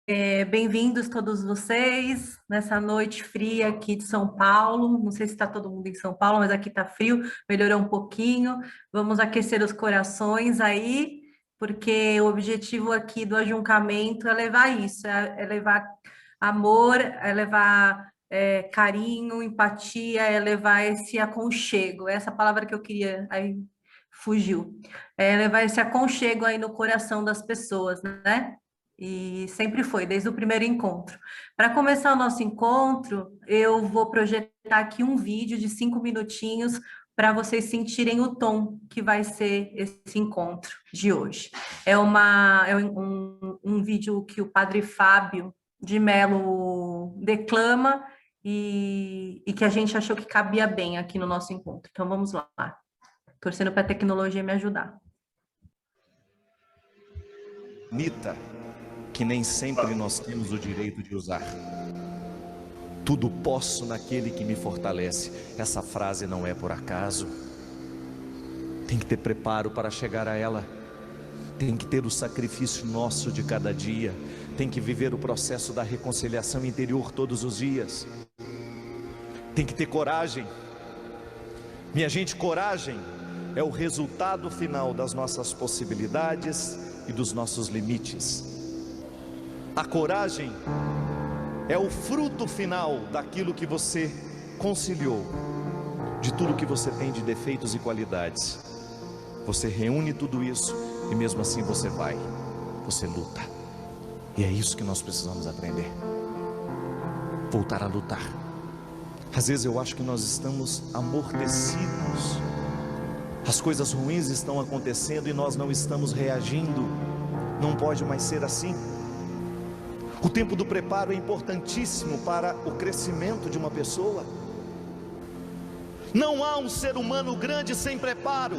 Bem-vindos todos vocês nessa noite fria aqui de São Paulo. Não sei se está todo mundo em São Paulo, mas aqui está frio, melhorou um pouquinho. Vamos aquecer os corações aí, porque o objetivo aqui do ajuncamento é levar isso, é levar amor, é levar carinho, empatia, é levar esse aconchego. Essa palavra que eu queria, aí fugiu. É levar esse aconchego aí no coração das pessoas, né? E sempre foi, desde o primeiro encontro. Para começar o nosso encontro, eu vou projetar aqui um vídeo de 5 minutinhos para vocês sentirem o tom que vai ser esse encontro de hoje. É um vídeo que o Padre Fábio de Mello declama e que a gente achou que cabia bem aqui no nosso encontro. Então vamos lá, torcendo para a tecnologia me ajudar. Nita, que nem sempre nós temos o direito de usar. Tudo posso naquele que me fortalece. Essa frase não é por acaso. Tem que ter preparo para chegar a ela. Tem que ter o sacrifício nosso de cada dia. Tem que viver o processo da reconciliação interior todos os dias. Tem que ter coragem. Minha gente, coragem é o resultado final das nossas possibilidades e dos nossos limites. A coragem é o fruto final daquilo que você conciliou, de tudo que você tem de defeitos e qualidades. Você reúne tudo isso e mesmo assim você vai, você luta. E é isso que nós precisamos aprender. Voltar a lutar. Às vezes eu acho que nós estamos amortecidos. As coisas ruins estão acontecendo e nós não estamos reagindo. Não pode mais ser assim. O tempo do preparo é importantíssimo para o crescimento de uma pessoa. Não há um ser humano grande sem preparo.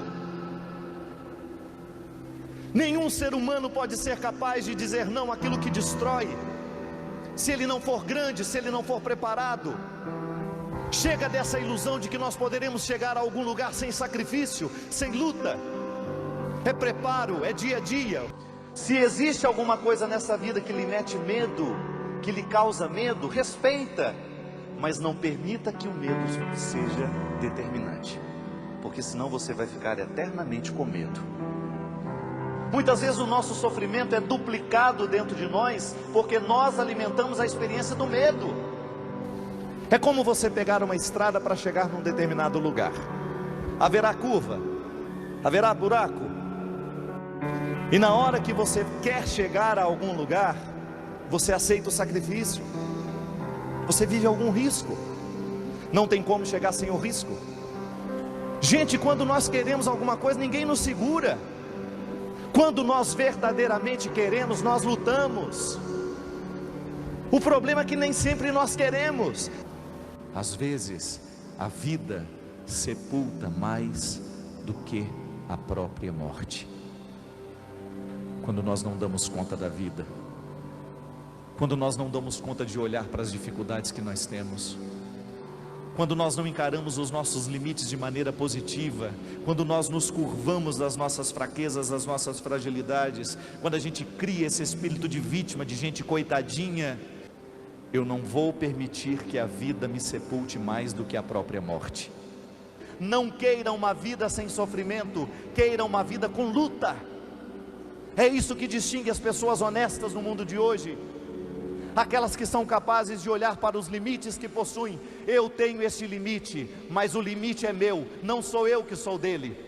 Nenhum ser humano pode ser capaz de dizer não àquilo que destrói, se ele não for grande, se ele não for preparado. Chega dessa ilusão de que nós poderemos chegar a algum lugar sem sacrifício, sem luta. É preparo, é dia a dia. Se existe alguma coisa nessa vida que lhe mete medo, que lhe causa medo, respeita, mas não permita que o medo seja determinante, porque senão você vai ficar eternamente com medo. Muitas vezes o nosso sofrimento é duplicado dentro de nós, porque nós alimentamos a experiência do medo. É como você pegar uma estrada para chegar num determinado lugar. Haverá curva, haverá buraco. E na hora que você quer chegar a algum lugar, você aceita o sacrifício. Você vive algum risco. Não tem como chegar sem o risco. Gente, quando nós queremos alguma coisa, ninguém nos segura. Quando nós verdadeiramente queremos, nós lutamos. O problema é que nem sempre nós queremos. Às vezes, a vida sepulta mais do que a própria morte. Quando nós não damos conta da vida, quando nós não damos conta de olhar para as dificuldades que nós temos, quando nós não encaramos os nossos limites de maneira positiva, quando nós nos curvamos das nossas fraquezas, das nossas fragilidades, quando a gente cria esse espírito de vítima, de gente coitadinha, eu não vou permitir que a vida me sepulte mais do que a própria morte. Não queira uma vida sem sofrimento, queira uma vida com luta. É isso que distingue as pessoas honestas no mundo de hoje. Aquelas que são capazes de olhar para os limites que possuem. Eu tenho esse limite, mas o limite é meu, não sou eu que sou dele.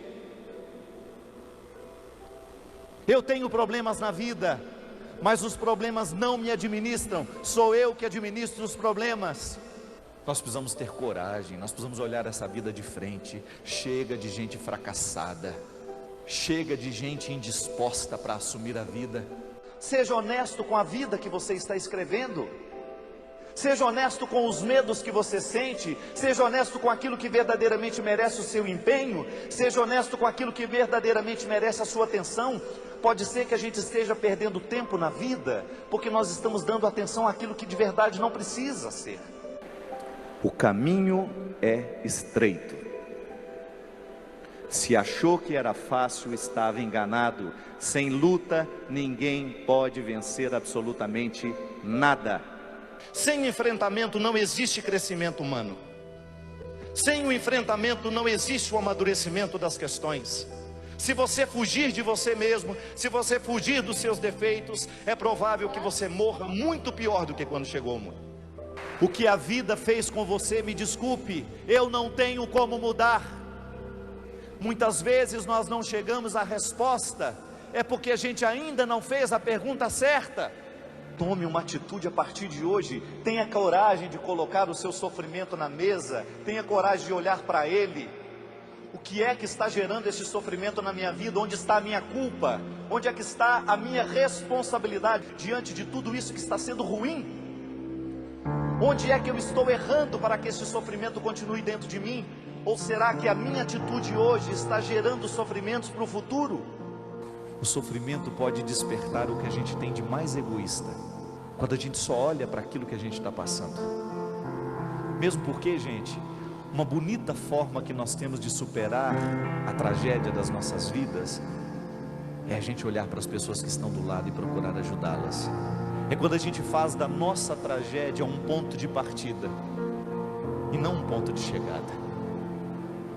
Eu tenho problemas na vida, mas os problemas não me administram, sou eu que administro os problemas. Nós precisamos ter coragem, nós precisamos olhar essa vida de frente. Chega de gente fracassada, chega de gente indisposta para assumir a vida. Seja honesto com a vida que você está escrevendo. Seja honesto com os medos que você sente. Seja honesto com aquilo que verdadeiramente merece o seu empenho. Seja honesto com aquilo que verdadeiramente merece a sua atenção. Pode ser que a gente esteja perdendo tempo na vida, porque nós estamos dando atenção àquilo que de verdade não precisa ser. O caminho é estreito. Se achou que era fácil, estava enganado. Sem luta, ninguém pode vencer absolutamente nada. Sem enfrentamento não existe crescimento humano. Sem o enfrentamento não existe o amadurecimento das questões. Se você fugir de você mesmo, se você fugir dos seus defeitos, é provável que você morra muito pior do que quando chegou ao mundo. O que a vida fez com você, me desculpe, eu não tenho como mudar. Muitas vezes nós não chegamos à resposta, é porque a gente ainda não fez a pergunta certa. Tome uma atitude a partir de hoje, tenha coragem de colocar o seu sofrimento na mesa, tenha coragem de olhar para ele. O que é que está gerando esse sofrimento na minha vida? Onde está a minha culpa? Onde é que está a minha responsabilidade diante de tudo isso que está sendo ruim? Onde é que eu estou errando para que esse sofrimento continue dentro de mim? Ou será que a minha atitude hoje está gerando sofrimentos para o futuro? O sofrimento pode despertar o que a gente tem de mais egoísta, quando a gente só olha para aquilo que a gente está passando. Mesmo porque, gente, uma bonita forma que nós temos de superar a tragédia das nossas vidas é a gente olhar para as pessoas que estão do lado e procurar ajudá-las. É quando a gente faz da nossa tragédia um ponto de partida e não um ponto de chegada.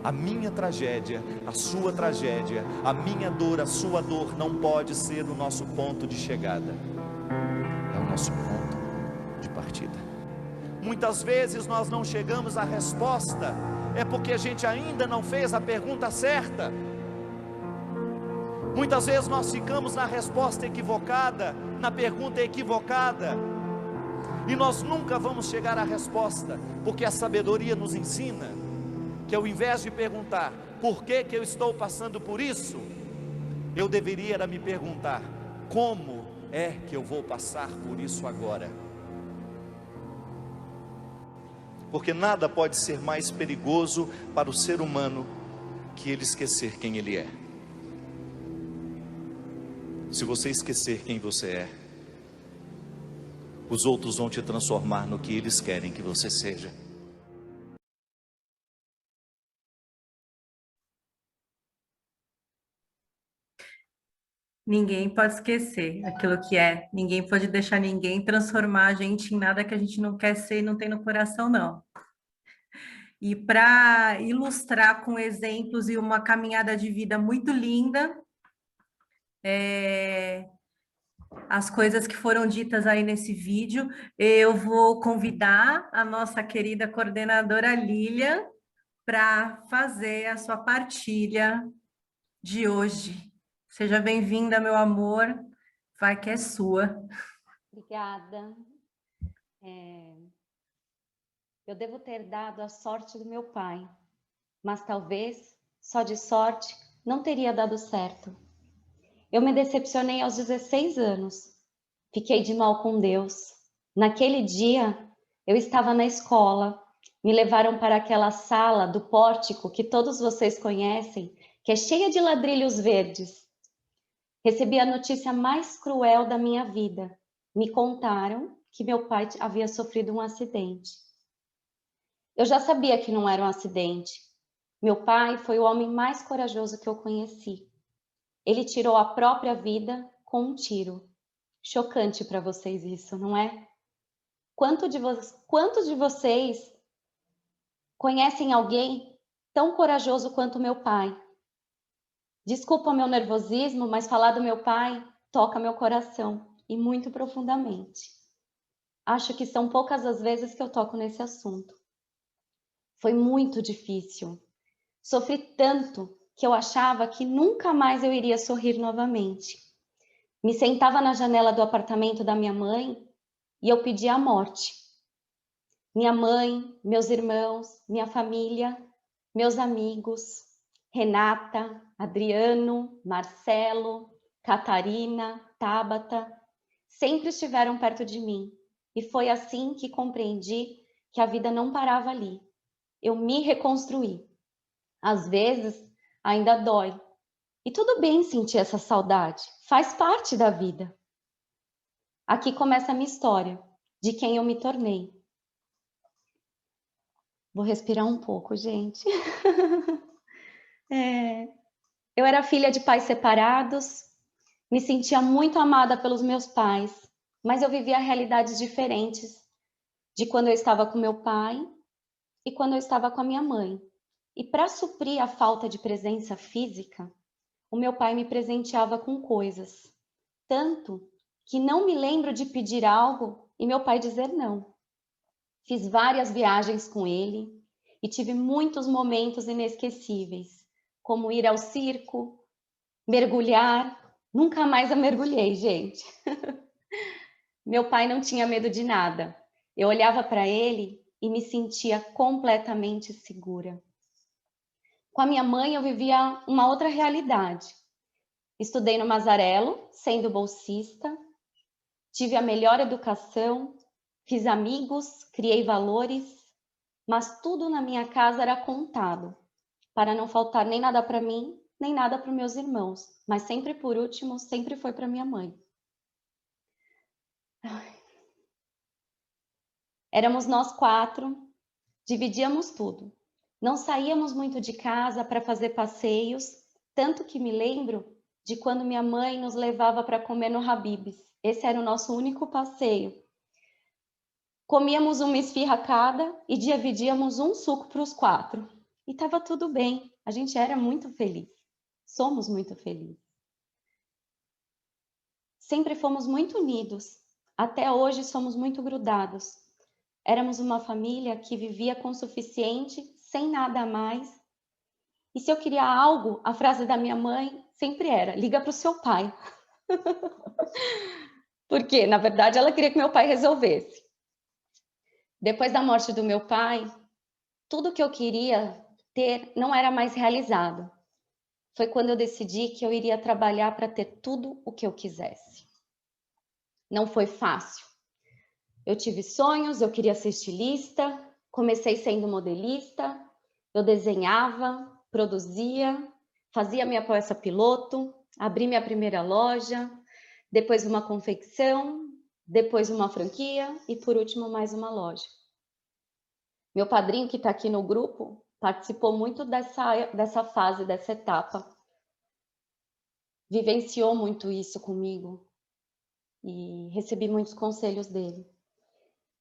A minha tragédia, a sua tragédia, a minha dor, a sua dor não pode ser o nosso ponto de chegada, é o nosso ponto de partida. Muitas vezes nós não chegamos à resposta, é porque a gente ainda não fez a pergunta certa. Muitas vezes nós ficamos na resposta equivocada, na pergunta equivocada, e nós nunca vamos chegar à resposta, porque a sabedoria nos ensina que ao invés de perguntar, por que eu estou passando por isso? Eu deveria me perguntar, como é que eu vou passar por isso agora? Porque nada pode ser mais perigoso para o ser humano que ele esquecer quem ele é. Se você esquecer quem você é, os outros vão te transformar no que eles querem que você seja. Ninguém pode esquecer aquilo que é. Ninguém pode deixar ninguém transformar a gente em nada que a gente não quer ser e não tem no coração, não. E para ilustrar com exemplos e uma caminhada de vida muito linda, as coisas que foram ditas aí nesse vídeo, eu vou convidar a nossa querida coordenadora Lilian para fazer a sua partilha de hoje. Seja bem-vinda, meu amor. Vai que é sua. Obrigada. Eu devo ter dado a sorte do meu pai, mas talvez, só de sorte, não teria dado certo. Eu me decepcionei aos 16 anos. Fiquei de mal com Deus. Naquele dia, eu estava na escola. Me levaram para aquela sala do pórtico que todos vocês conhecem, que é cheia de ladrilhos verdes. Recebi a notícia mais cruel da minha vida. Me contaram que meu pai havia sofrido um acidente. Eu já sabia que não era um acidente. Meu pai foi o homem mais corajoso que eu conheci. Ele tirou a própria vida com um tiro. Chocante para vocês isso, não é? Quantos de vocês conhecem alguém tão corajoso quanto meu pai? Desculpa o meu nervosismo, mas falar do meu pai toca meu coração, e muito profundamente. Acho que são poucas as vezes que eu toco nesse assunto. Foi muito difícil. Sofri tanto que eu achava que nunca mais eu iria sorrir novamente. Me sentava na janela do apartamento da minha mãe e eu pedia a morte. Minha mãe, meus irmãos, minha família, meus amigos, Renata, Adriano, Marcelo, Catarina, Tabata, sempre estiveram perto de mim. E foi assim que compreendi que a vida não parava ali. Eu me reconstruí. Às vezes, ainda dói. E tudo bem sentir essa saudade, faz parte da vida. Aqui começa a minha história, de quem eu me tornei. Vou respirar um pouco, gente. Eu era filha de pais separados, me sentia muito amada pelos meus pais, mas eu vivia realidades diferentes de quando eu estava com meu pai e quando eu estava com a minha mãe. E para suprir a falta de presença física, o meu pai me presenteava com coisas, tanto que não me lembro de pedir algo e meu pai dizer não. Fiz várias viagens com ele e tive muitos momentos inesquecíveis, como ir ao circo, mergulhar. Nunca mais eu mergulhei, gente. Meu pai não tinha medo de nada. Eu olhava para ele e me sentia completamente segura. Com a minha mãe, eu vivia uma outra realidade. Estudei no Mazarello, sendo bolsista, tive a melhor educação, fiz amigos, criei valores, mas tudo na minha casa era contado, para não faltar nem nada para mim, nem nada para os meus irmãos, mas sempre por último, sempre foi para minha mãe. Éramos nós 4, dividíamos tudo. Não saíamos muito de casa para fazer passeios, tanto que me lembro de quando minha mãe nos levava para comer no Habib's. Esse era o nosso único passeio. Comíamos uma esfirra cada e dividíamos um suco para os 4. E estava tudo bem, a gente era muito feliz. Somos muito felizes. Sempre fomos muito unidos. Até hoje somos muito grudados. Éramos uma família que vivia com o suficiente, sem nada a mais. E se eu queria algo, a frase da minha mãe sempre era: liga para o seu pai. Porque, na verdade, ela queria que meu pai resolvesse. Depois da morte do meu pai, tudo que eu queria ter não era mais realizado. Foi quando eu decidi que eu iria trabalhar para ter tudo o que eu quisesse. Não foi fácil. Eu tive sonhos, eu queria ser estilista, comecei sendo modelista, eu desenhava, produzia, fazia minha peça piloto, abri minha primeira loja, depois uma confecção, depois uma franquia e por último mais uma loja. Meu padrinho, que está aqui no grupo, participou muito dessa fase, dessa etapa. Vivenciou muito isso comigo e recebi muitos conselhos dele.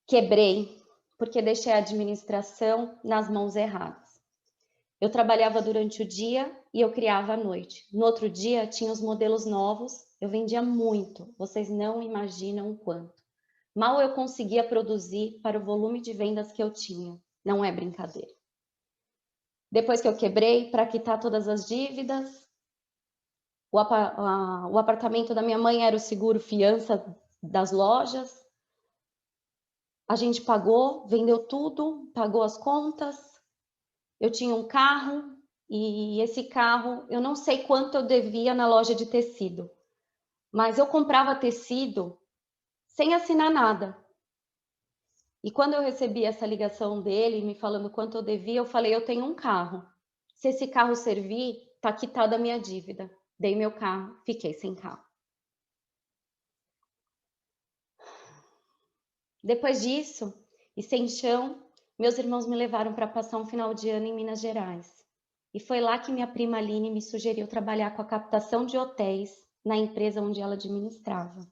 Quebrei, porque deixei a administração nas mãos erradas. Eu trabalhava durante o dia e eu criava à noite. No outro dia, tinha os modelos novos, eu vendia muito, vocês não imaginam o quanto. Mal eu conseguia produzir para o volume de vendas que eu tinha, não é brincadeira. Depois que eu quebrei, para quitar todas as dívidas, o apartamento da minha mãe era o seguro fiança das lojas. A gente pagou, vendeu tudo, pagou as contas. Eu tinha um carro e esse carro, eu não sei quanto eu devia na loja de tecido, mas eu comprava tecido sem assinar nada. E quando eu recebi essa ligação dele me falando quanto eu devia, eu falei: eu tenho um carro. Se esse carro servir, tá quitada a minha dívida. Dei meu carro, fiquei sem carro. Depois disso, e sem chão, meus irmãos me levaram para passar um final de ano em Minas Gerais. E foi lá que minha prima Aline me sugeriu trabalhar com a captação de hotéis na empresa onde ela administrava.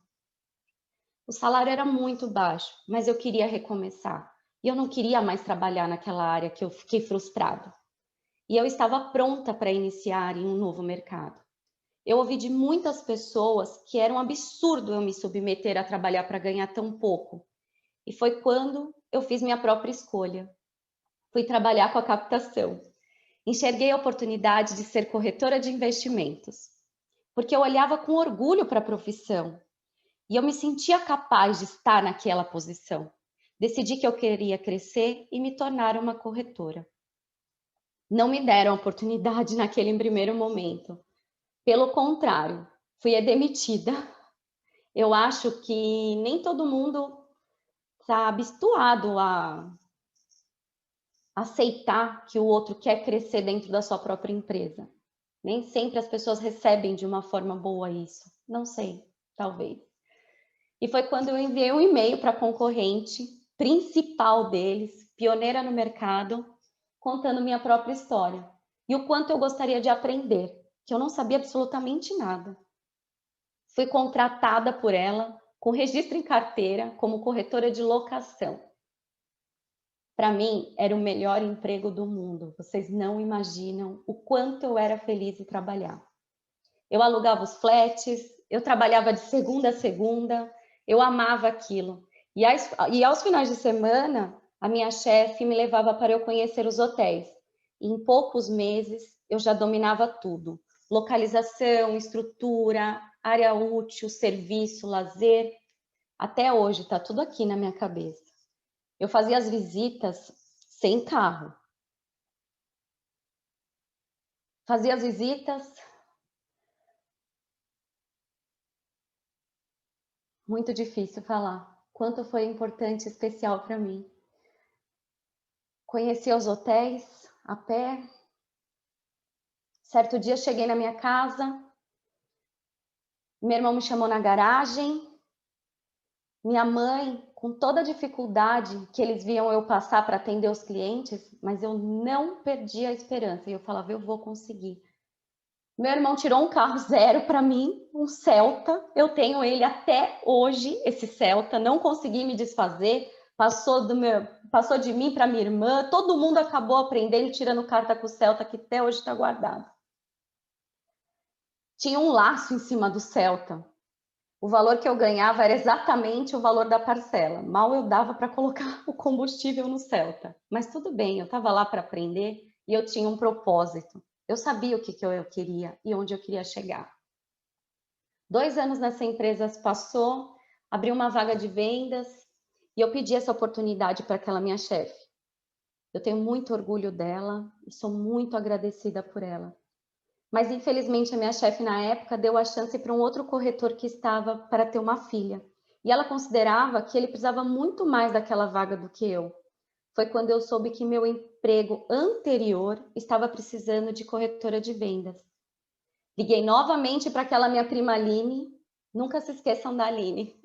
O salário era muito baixo, mas eu queria recomeçar. E eu não queria mais trabalhar naquela área que eu fiquei frustrada. E eu estava pronta para iniciar em um novo mercado. Eu ouvi de muitas pessoas que era um absurdo eu me submeter a trabalhar para ganhar tão pouco. E foi quando eu fiz minha própria escolha. Fui trabalhar com a captação. Enxerguei a oportunidade de ser corretora de investimentos, porque eu olhava com orgulho para a profissão e eu me sentia capaz de estar naquela posição. Decidi que eu queria crescer e me tornar uma corretora. Não me deram a oportunidade naquele primeiro momento. Pelo contrário, fui demitida. Eu acho que nem todo mundo está habituado a aceitar que o outro quer crescer dentro da sua própria empresa. Nem sempre as pessoas recebem de uma forma boa isso. Não sei, talvez. E foi quando eu enviei um e-mail para a concorrente principal deles, pioneira no mercado, contando minha própria história. e o quanto eu gostaria de aprender, que eu não sabia absolutamente nada. Fui contratada por ela, com registro em carteira, como corretora de locação. Para mim, era o melhor emprego do mundo. Vocês não imaginam o quanto eu era feliz em trabalhar. Eu alugava os flats, eu trabalhava de segunda a segunda, eu amava aquilo. E aos finais de semana, a minha chefe me levava para eu conhecer os hotéis. E em poucos meses, eu já dominava tudo. Localização, estrutura, área útil, serviço, lazer. Até hoje, está tudo aqui na minha cabeça. Eu fazia as visitas sem carro. Fazia as visitas. Muito difícil falar. Quanto foi importante e especial para mim. Conheci os hotéis a pé. Certo dia cheguei na minha casa. Meu irmão me chamou na garagem. Minha mãe, com toda a dificuldade que eles viam eu passar para atender os clientes, mas eu não perdi a esperança. E eu falava, eu vou conseguir. Meu irmão tirou um carro zero para mim, um Celta. Eu tenho ele até hoje, esse Celta. Não consegui me desfazer. Passou de mim para minha irmã. Todo mundo acabou aprendendo, tirando carta com o Celta, que até hoje está guardado. Tinha um laço em cima do Celta. O valor que eu ganhava era exatamente o valor da parcela. Mal eu dava para colocar o combustível no Celta. Mas tudo bem, eu estava lá para aprender e eu tinha um propósito. Eu sabia o que eu queria e onde eu queria chegar. 2 anos nessa empresa passou, abri uma vaga de vendas e eu pedi essa oportunidade para aquela minha chefe. Eu tenho muito orgulho dela e sou muito agradecida por ela. Mas, infelizmente, a minha chefe, na época, deu a chance para um outro corretor que estava para ter uma filha. E ela considerava que ele precisava muito mais daquela vaga do que eu. Foi quando eu soube que meu emprego anterior estava precisando de corretora de vendas. Liguei novamente para aquela minha prima Aline. Nunca se esqueçam da Aline.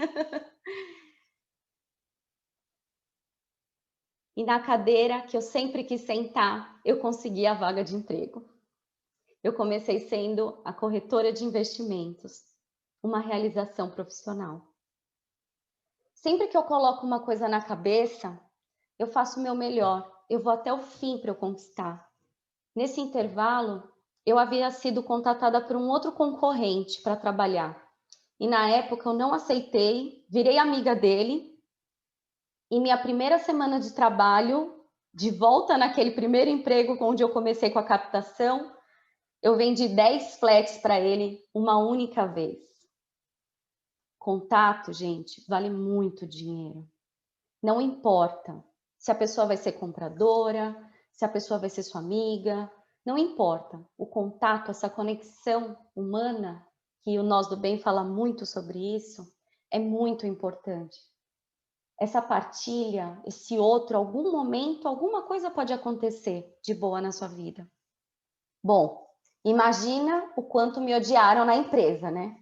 E na cadeira que eu sempre quis sentar, eu consegui a vaga de emprego. Eu comecei sendo a corretora de investimentos, uma realização profissional. Sempre que eu coloco uma coisa na cabeça, eu faço o meu melhor, eu vou até o fim para eu conquistar. Nesse intervalo, eu havia sido contatada por um outro concorrente para trabalhar. E na época eu não aceitei, virei amiga dele. E minha primeira semana de trabalho, de volta naquele primeiro emprego onde eu comecei com a captação, eu vendi 10 flats para ele uma única vez. Contato, gente, vale muito dinheiro. Não importa se a pessoa vai ser compradora, se a pessoa vai ser sua amiga, não importa. O contato, essa conexão humana, que o Nós do Bem fala muito sobre isso, é muito importante. Essa partilha, esse outro, algum momento, alguma coisa pode acontecer de boa na sua vida. Bom, imagina o quanto me odiaram na empresa, né?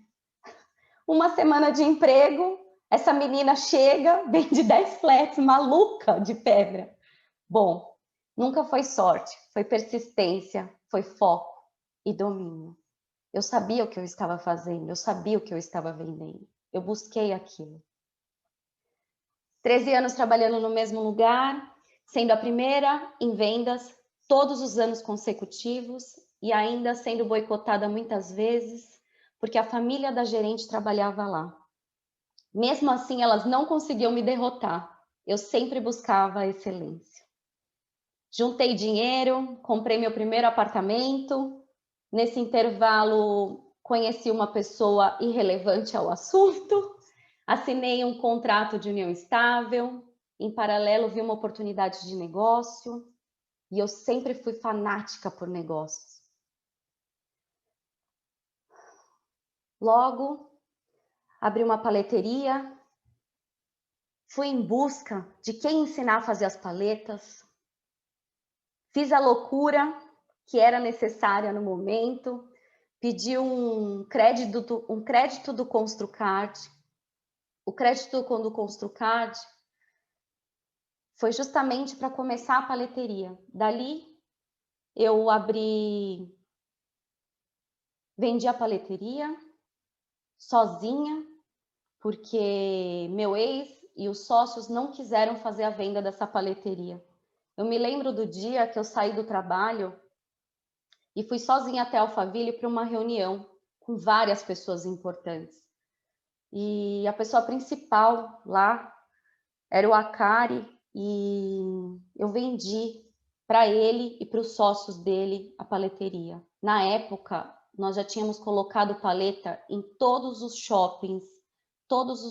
Uma semana de emprego, essa menina chega, vende 10 flats, maluca de pedra. Bom, nunca foi sorte, foi persistência, foi foco e domínio. Eu sabia o que eu estava fazendo, eu sabia o que eu estava vendendo. Eu busquei aquilo. 13 anos trabalhando no mesmo lugar, sendo a primeira em vendas todos os anos consecutivos e ainda sendo boicotada muitas vezes, porque a família da gerente trabalhava lá. Mesmo assim, elas não conseguiam me derrotar. Eu sempre buscava a excelência. Juntei dinheiro, comprei meu primeiro apartamento. Nesse intervalo, conheci uma pessoa irrelevante ao assunto. Assinei um contrato de união estável. Em paralelo, vi uma oportunidade de negócio. E eu sempre fui fanática por negócios. Logo, abri uma paleteria. Fui em busca de quem ensinar a fazer as paletas. Fiz a loucura que era necessária no momento. Pedi um crédito do Construcard. O crédito do Construcard foi justamente para começar a paleteria. Dali, eu vendi a paleteria sozinha, porque meu ex e os sócios não quiseram fazer a venda dessa paleteria. Eu me lembro do dia que eu saí do trabalho e fui sozinha até Alphaville para uma reunião com várias pessoas importantes. E a pessoa principal lá era o Akari, e eu vendi para ele e para os sócios dele a paleteria. Na época, nós já tínhamos colocado paleta em todos os shoppings, todos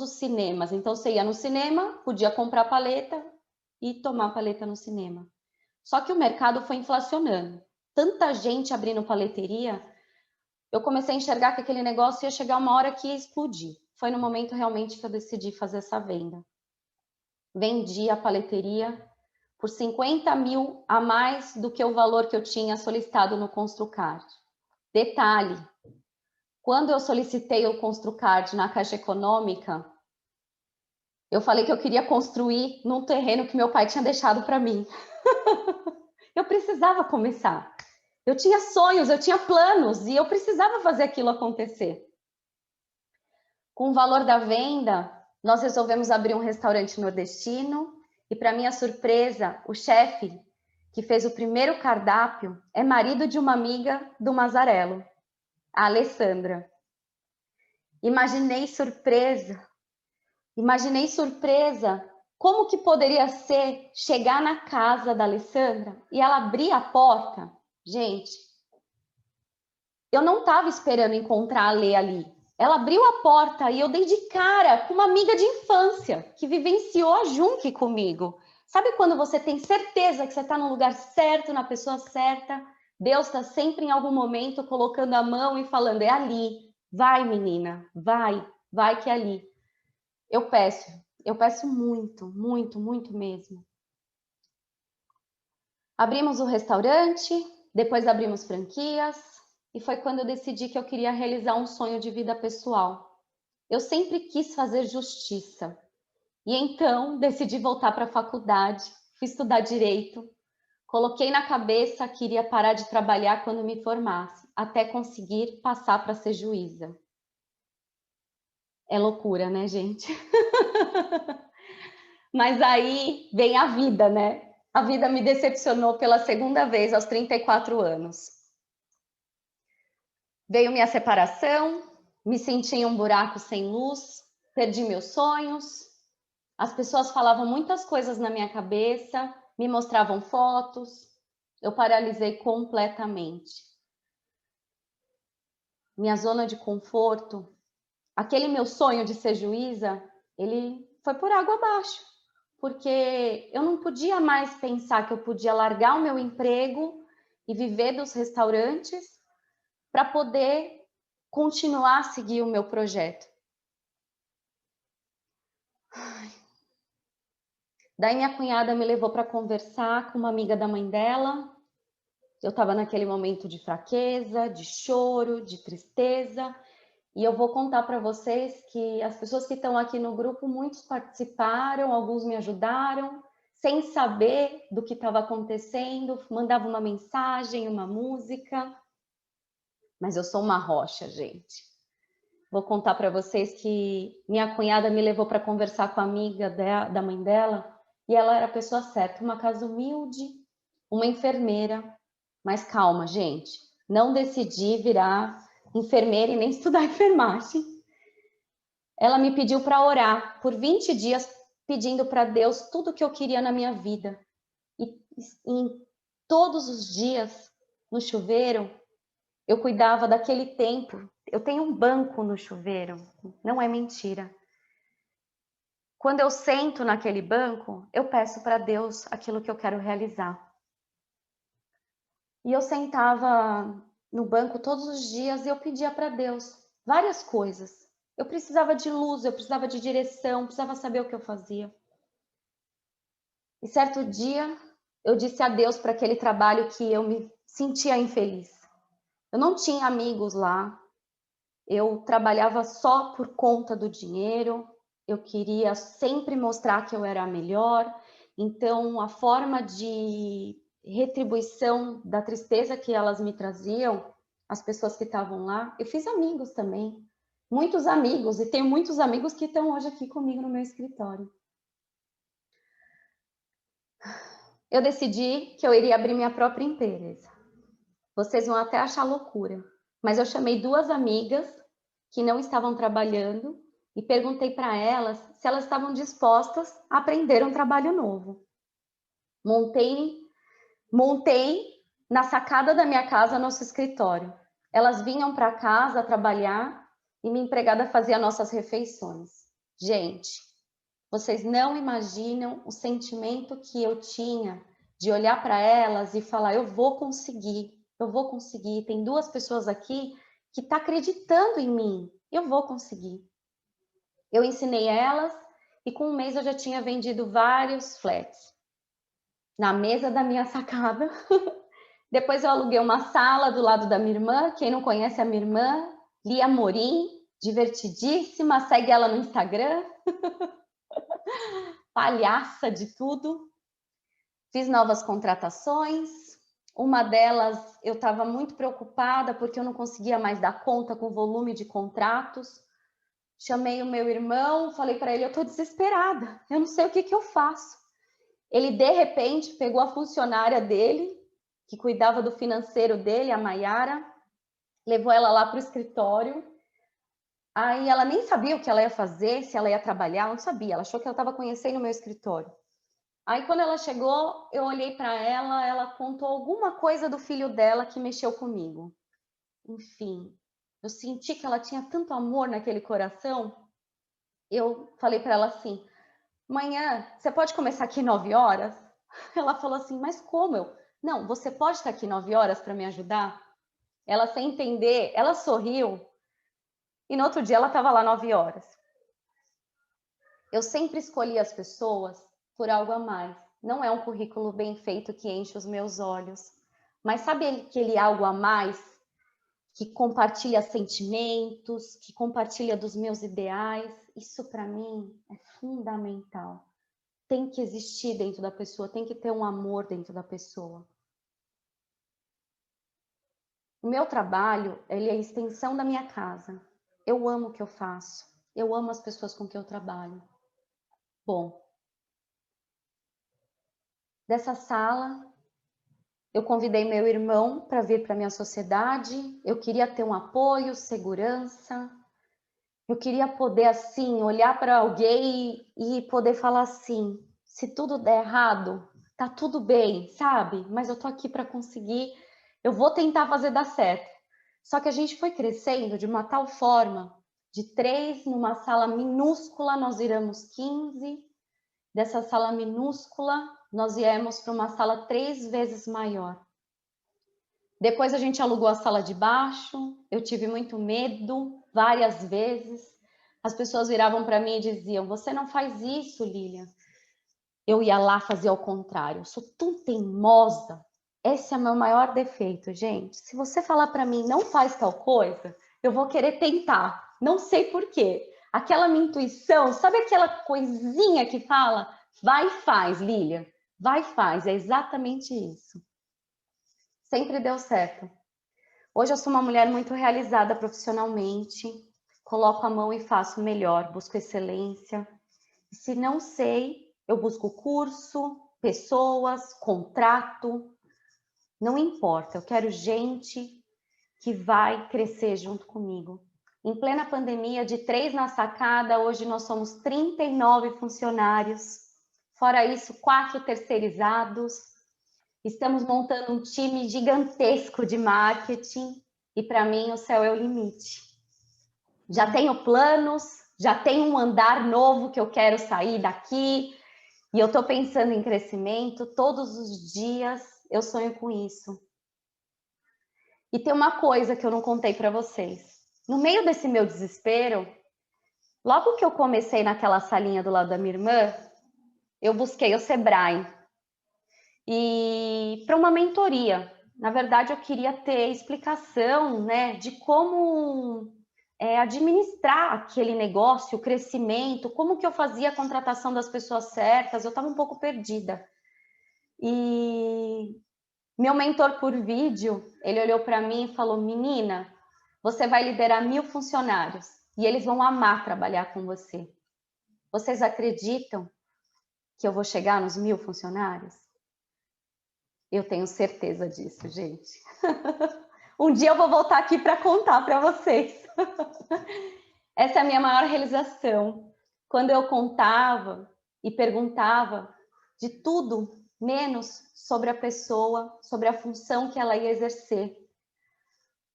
os cinemas. Então, você ia no cinema, podia comprar paleta e tomar paleta no cinema. Só que o mercado foi inflacionando. Tanta gente abrindo paleteria, eu comecei a enxergar que aquele negócio ia chegar uma hora que ia explodir. Foi no momento realmente que eu decidi fazer essa venda. Vendi a paleteria por 50 mil a mais do que o valor que eu tinha solicitado no Construcard. Detalhe, quando eu solicitei o Construcard na Caixa Econômica, eu falei que eu queria construir num terreno que meu pai tinha deixado para mim. Eu precisava começar. Eu tinha sonhos, eu tinha planos e eu precisava fazer aquilo acontecer. Com o valor da venda, nós resolvemos abrir um restaurante nordestino e, para minha surpresa, o chefe que fez o primeiro cardápio é marido de uma amiga do Mazzarello, a Alessandra. Imaginei surpresa como que poderia ser chegar na casa da Alessandra e ela abrir a porta. Gente, eu não estava esperando encontrar a Lê ali. Ela abriu a porta e eu dei de cara com uma amiga de infância que vivenciou a Junque comigo. Sabe quando você tem certeza que você está no lugar certo, na pessoa certa? Deus está sempre em algum momento colocando a mão e falando, é ali, vai menina, vai que é ali. Eu peço muito, muito, muito mesmo. Abrimos o restaurante, depois abrimos franquias, e foi quando eu decidi que eu queria realizar um sonho de vida pessoal. Eu sempre quis fazer justiça. E então decidi voltar para a faculdade, fui estudar direito, coloquei na cabeça que iria parar de trabalhar quando me formasse, até conseguir passar para ser juíza. É loucura, né, gente? Mas aí vem a vida, né? A vida me decepcionou pela segunda vez aos 34 anos. Veio minha separação, me senti em um buraco sem luz, perdi meus sonhos. As pessoas falavam muitas coisas na minha cabeça, me mostravam fotos. Eu paralisei completamente. Minha zona de conforto, aquele meu sonho de ser juíza, ele foi por água abaixo. Porque eu não podia mais pensar que eu podia largar o meu emprego e viver dos restaurantes para poder continuar a seguir o meu projeto. Daí minha cunhada me levou para conversar com uma amiga da mãe dela. Eu estava naquele momento de fraqueza, de choro, de tristeza. E eu vou contar para vocês que as pessoas que estão aqui no grupo, muitos participaram, alguns me ajudaram, sem saber do que estava acontecendo, mandavam uma mensagem, uma música. Mas eu sou uma rocha, gente. Vou contar para vocês que minha cunhada me levou para conversar com a amiga da mãe dela, e ela era a pessoa certa, uma casa humilde, uma enfermeira. Mas calma, gente, não decidi virar enfermeira e nem estudar enfermagem. Ela me pediu para orar por 20 dias, pedindo para Deus tudo o que eu queria na minha vida. E em todos os dias, no chuveiro, eu cuidava daquele tempo. Eu tenho um banco no chuveiro, não é mentira. Quando eu sento naquele banco, eu peço para Deus aquilo que eu quero realizar. E eu sentava no banco todos os dias e eu pedia para Deus várias coisas. Eu precisava de luz, eu precisava de direção, precisava saber o que eu fazia. E certo dia, eu disse adeus para aquele trabalho que eu me sentia infeliz. Eu não tinha amigos lá, eu trabalhava só por conta do dinheiro, eu queria sempre mostrar que eu era a melhor, então a forma de retribuição da tristeza que elas me traziam, as pessoas que estavam lá, eu fiz amigos também. Muitos amigos, e tenho muitos amigos que estão hoje aqui comigo no meu escritório. Eu decidi que eu iria abrir minha própria empresa. Vocês vão até achar loucura, mas eu chamei 2 amigas que não estavam trabalhando e perguntei para elas se elas estavam dispostas a aprender um trabalho novo. Montei na sacada da minha casa nosso escritório. Elas vinham para casa trabalhar e minha empregada fazia nossas refeições. Gente, vocês não imaginam o sentimento que eu tinha de olhar para elas e falar, eu vou conseguir. Tem 2 pessoas aqui que estão acreditando em mim, eu vou conseguir. Eu ensinei elas e com 1 mês eu já tinha vendido vários flats na mesa da minha sacada. Depois eu aluguei uma sala do lado da minha irmã. Quem não conhece a minha irmã, Lia Morim, divertidíssima, segue ela no Instagram. Palhaça de tudo. Fiz novas contratações. Uma delas eu estava muito preocupada porque eu não conseguia mais dar conta com o volume de contratos. Chamei o meu irmão, falei para ele, eu estou desesperada, eu não sei o que eu faço. Ele, de repente, pegou a funcionária dele, que cuidava do financeiro dele, a Maiara, levou ela lá para o escritório. Aí ela nem sabia o que ela ia fazer, se ela ia trabalhar, não sabia. Ela achou que ela estava conhecendo o meu escritório. Aí, quando ela chegou, eu olhei para ela, ela contou alguma coisa do filho dela que mexeu comigo. Enfim, eu senti que ela tinha tanto amor naquele coração. Eu falei para ela assim, manhã, você pode começar aqui 9 horas? Ela falou assim, mas como? Não, você pode estar aqui 9 horas para me ajudar? Ela, sem entender, ela sorriu e no outro dia ela estava lá 9 horas. Eu sempre escolhi as pessoas por algo a mais. Não é um currículo bem feito que enche os meus olhos, mas sabe aquele algo a mais que compartilha sentimentos, que compartilha dos meus ideais? Isso para mim é fundamental. Tem que existir dentro da pessoa, tem que ter um amor dentro da pessoa. O meu trabalho, ele é a extensão da minha casa. Eu amo o que eu faço. Eu amo as pessoas com que eu trabalho. Bom, dessa sala, eu convidei meu irmão para vir para a minha sociedade. Eu queria ter um apoio, segurança. Eu queria poder, assim, olhar para alguém e poder falar assim, se tudo der errado, tá tudo bem, sabe? Mas eu tô aqui para conseguir, eu vou tentar fazer dar certo. Só que a gente foi crescendo de uma tal forma, de 3 numa sala minúscula, nós viramos 15. Dessa sala minúscula, nós viemos para uma sala 3 vezes maior. Depois a gente alugou a sala de baixo, eu tive muito medo, várias vezes. As pessoas viravam para mim e diziam, você não faz isso, Lilian. Eu ia lá fazer ao contrário, eu sou tão teimosa. Esse é o meu maior defeito, gente. Se você falar para mim, não faz tal coisa, eu vou querer tentar, não sei por quê. Aquela minha intuição, sabe aquela coisinha que fala, vai e faz, Lilian, vai e faz, é exatamente isso. Sempre deu certo. Hoje eu sou uma mulher muito realizada profissionalmente, coloco a mão e faço melhor, busco excelência. Se não sei, eu busco curso, pessoas, contrato, não importa, eu quero gente que vai crescer junto comigo. Em plena pandemia, de 3 na sacada, hoje nós somos 39 funcionários, fora isso, 4 terceirizados. Estamos montando um time gigantesco de marketing e para mim o céu é o limite. Já tenho planos, já tenho um andar novo que eu quero sair daqui e eu estou pensando em crescimento todos os dias, eu sonho com isso. E tem uma coisa que eu não contei para vocês. No meio desse meu desespero, logo que eu comecei naquela salinha do lado da minha irmã, eu busquei o Sebrae e para uma mentoria. Na verdade, eu queria ter explicação, né, de como administrar aquele negócio, o crescimento, como que eu fazia a contratação das pessoas certas. Eu estava um pouco perdida. E Meu mentor por vídeo, ele olhou para mim e falou: menina, você vai liderar 1000 funcionários e eles vão amar trabalhar com você. Vocês acreditam que eu vou chegar nos 1000 funcionários? Eu tenho certeza disso, gente. Um dia eu vou voltar aqui para contar para vocês. Essa é a minha maior realização. Quando eu contava e perguntava de tudo, menos sobre a pessoa, sobre a função que ela ia exercer.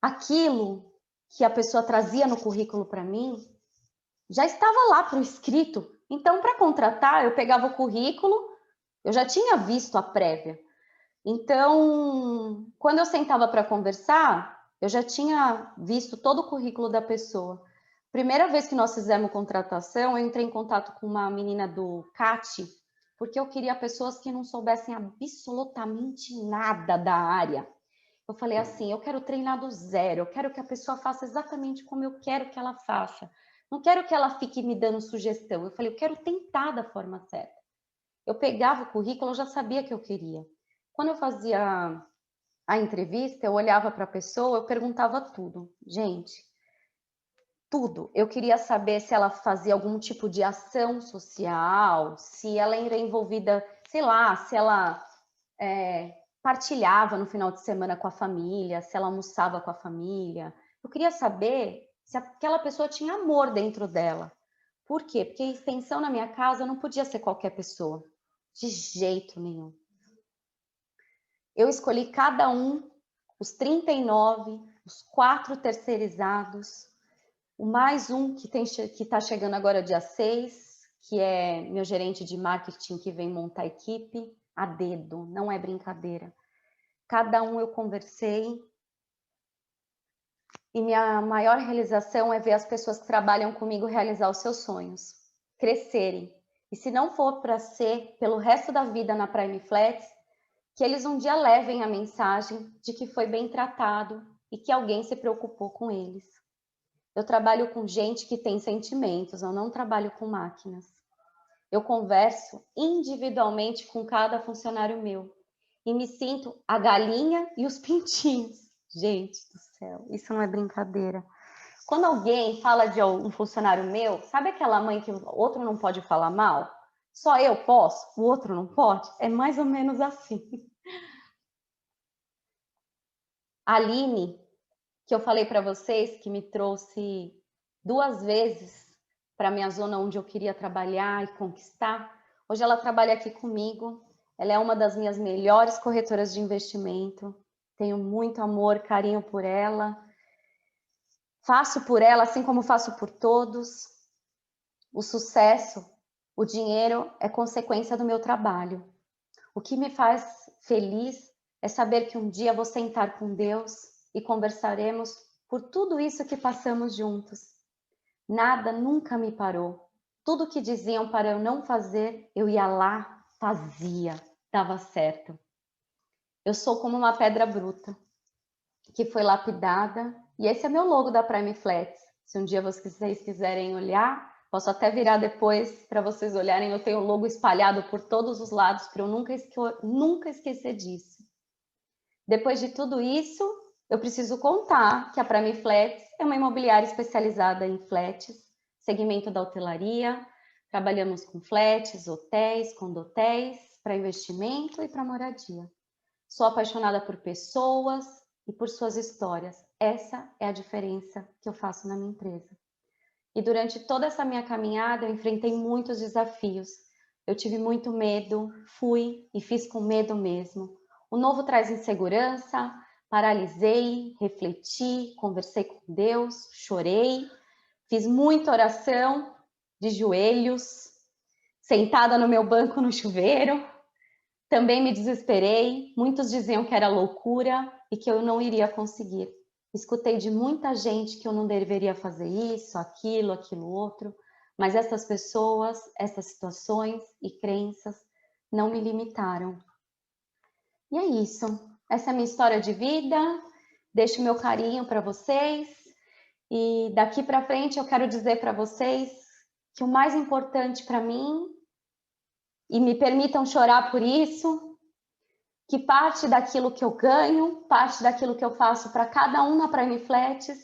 Aquilo que a pessoa trazia no currículo para mim, já estava lá para o escrito. Então, para contratar, eu pegava o currículo, eu já tinha visto a prévia. Então, quando eu sentava para conversar, eu já tinha visto todo o currículo da pessoa. Primeira vez que nós fizemos contratação, eu entrei em contato com uma menina do CAT, porque eu queria pessoas que não soubessem absolutamente nada da área. Eu falei assim, eu quero treinar do zero, eu quero que a pessoa faça exatamente como eu quero que ela faça. Não quero que ela fique me dando sugestão. Eu falei, eu quero tentar da forma certa. Eu pegava o currículo, eu já sabia que eu queria. Quando eu fazia a entrevista, eu olhava para a pessoa, eu perguntava tudo. Gente, tudo. Eu queria saber se ela fazia algum tipo de ação social, se ela era envolvida, sei lá, se ela partilhava no final de semana com a família, se ela almoçava com a família. Eu queria saber se aquela pessoa tinha amor dentro dela. Por quê? Porque a extensão na minha casa não podia ser qualquer pessoa. De jeito nenhum. Eu escolhi cada um, os 39, os 4 terceirizados, o mais um que está chegando agora dia 6, que é meu gerente de marketing que vem montar a equipe, a dedo, não é brincadeira. Cada um eu conversei, e minha maior realização é ver as pessoas que trabalham comigo realizar os seus sonhos, crescerem. E se não for para ser pelo resto da vida na Prime Flats, que eles um dia levem a mensagem de que foi bem tratado e que alguém se preocupou com eles. Eu trabalho com gente que tem sentimentos, eu não trabalho com máquinas. Eu converso individualmente com cada funcionário meu e me sinto a galinha e os pintinhos. Gente do céu, isso não é brincadeira. Quando alguém fala de um funcionário meu, sabe aquela mãe que o outro não pode falar mal? Só eu posso, o outro não pode? É mais ou menos assim. A Aline, que eu falei para vocês, que me trouxe 2 vezes para a minha zona onde eu queria trabalhar e conquistar, hoje ela trabalha aqui comigo. Ela é uma das minhas melhores corretoras de investimento. Tenho muito amor, carinho por ela. Faço por ela, assim como faço por todos. O sucesso, o dinheiro é consequência do meu trabalho. O que me faz feliz é saber que um dia vou sentar com Deus e conversaremos por tudo isso que passamos juntos. Nada nunca me parou. Tudo que diziam para eu não fazer, eu ia lá, fazia, dava certo. Eu sou como uma pedra bruta que foi lapidada, e esse é meu logo da Prime Flats. Se um dia vocês quiserem olhar, posso até virar depois para vocês olharem. Eu tenho o logo espalhado por todos os lados para eu nunca esquecer disso. Depois de tudo isso, eu preciso contar que a Prime Flats é uma imobiliária especializada em flats, segmento da hotelaria. Trabalhamos com flats, hotéis, condotéis, para investimento e para moradia. Sou apaixonada por pessoas e por suas histórias. Essa é a diferença que eu faço na minha empresa. E durante toda essa minha caminhada, eu enfrentei muitos desafios. Eu tive muito medo, fui e fiz com medo mesmo. O novo traz insegurança, paralisei, refleti, conversei com Deus, chorei, fiz muita oração de joelhos, sentada no meu banco no chuveiro. Também me desesperei, muitos diziam que era loucura e que eu não iria conseguir. Escutei de muita gente que eu não deveria fazer isso, aquilo outro, mas essas pessoas, essas situações e crenças não me limitaram. E é isso. Essa é a minha história de vida. Deixo meu carinho para vocês. E daqui para frente eu quero dizer para vocês que o mais importante para mim, e me permitam chorar por isso, que parte daquilo que eu ganho, parte daquilo que eu faço para cada um na Prime Flats,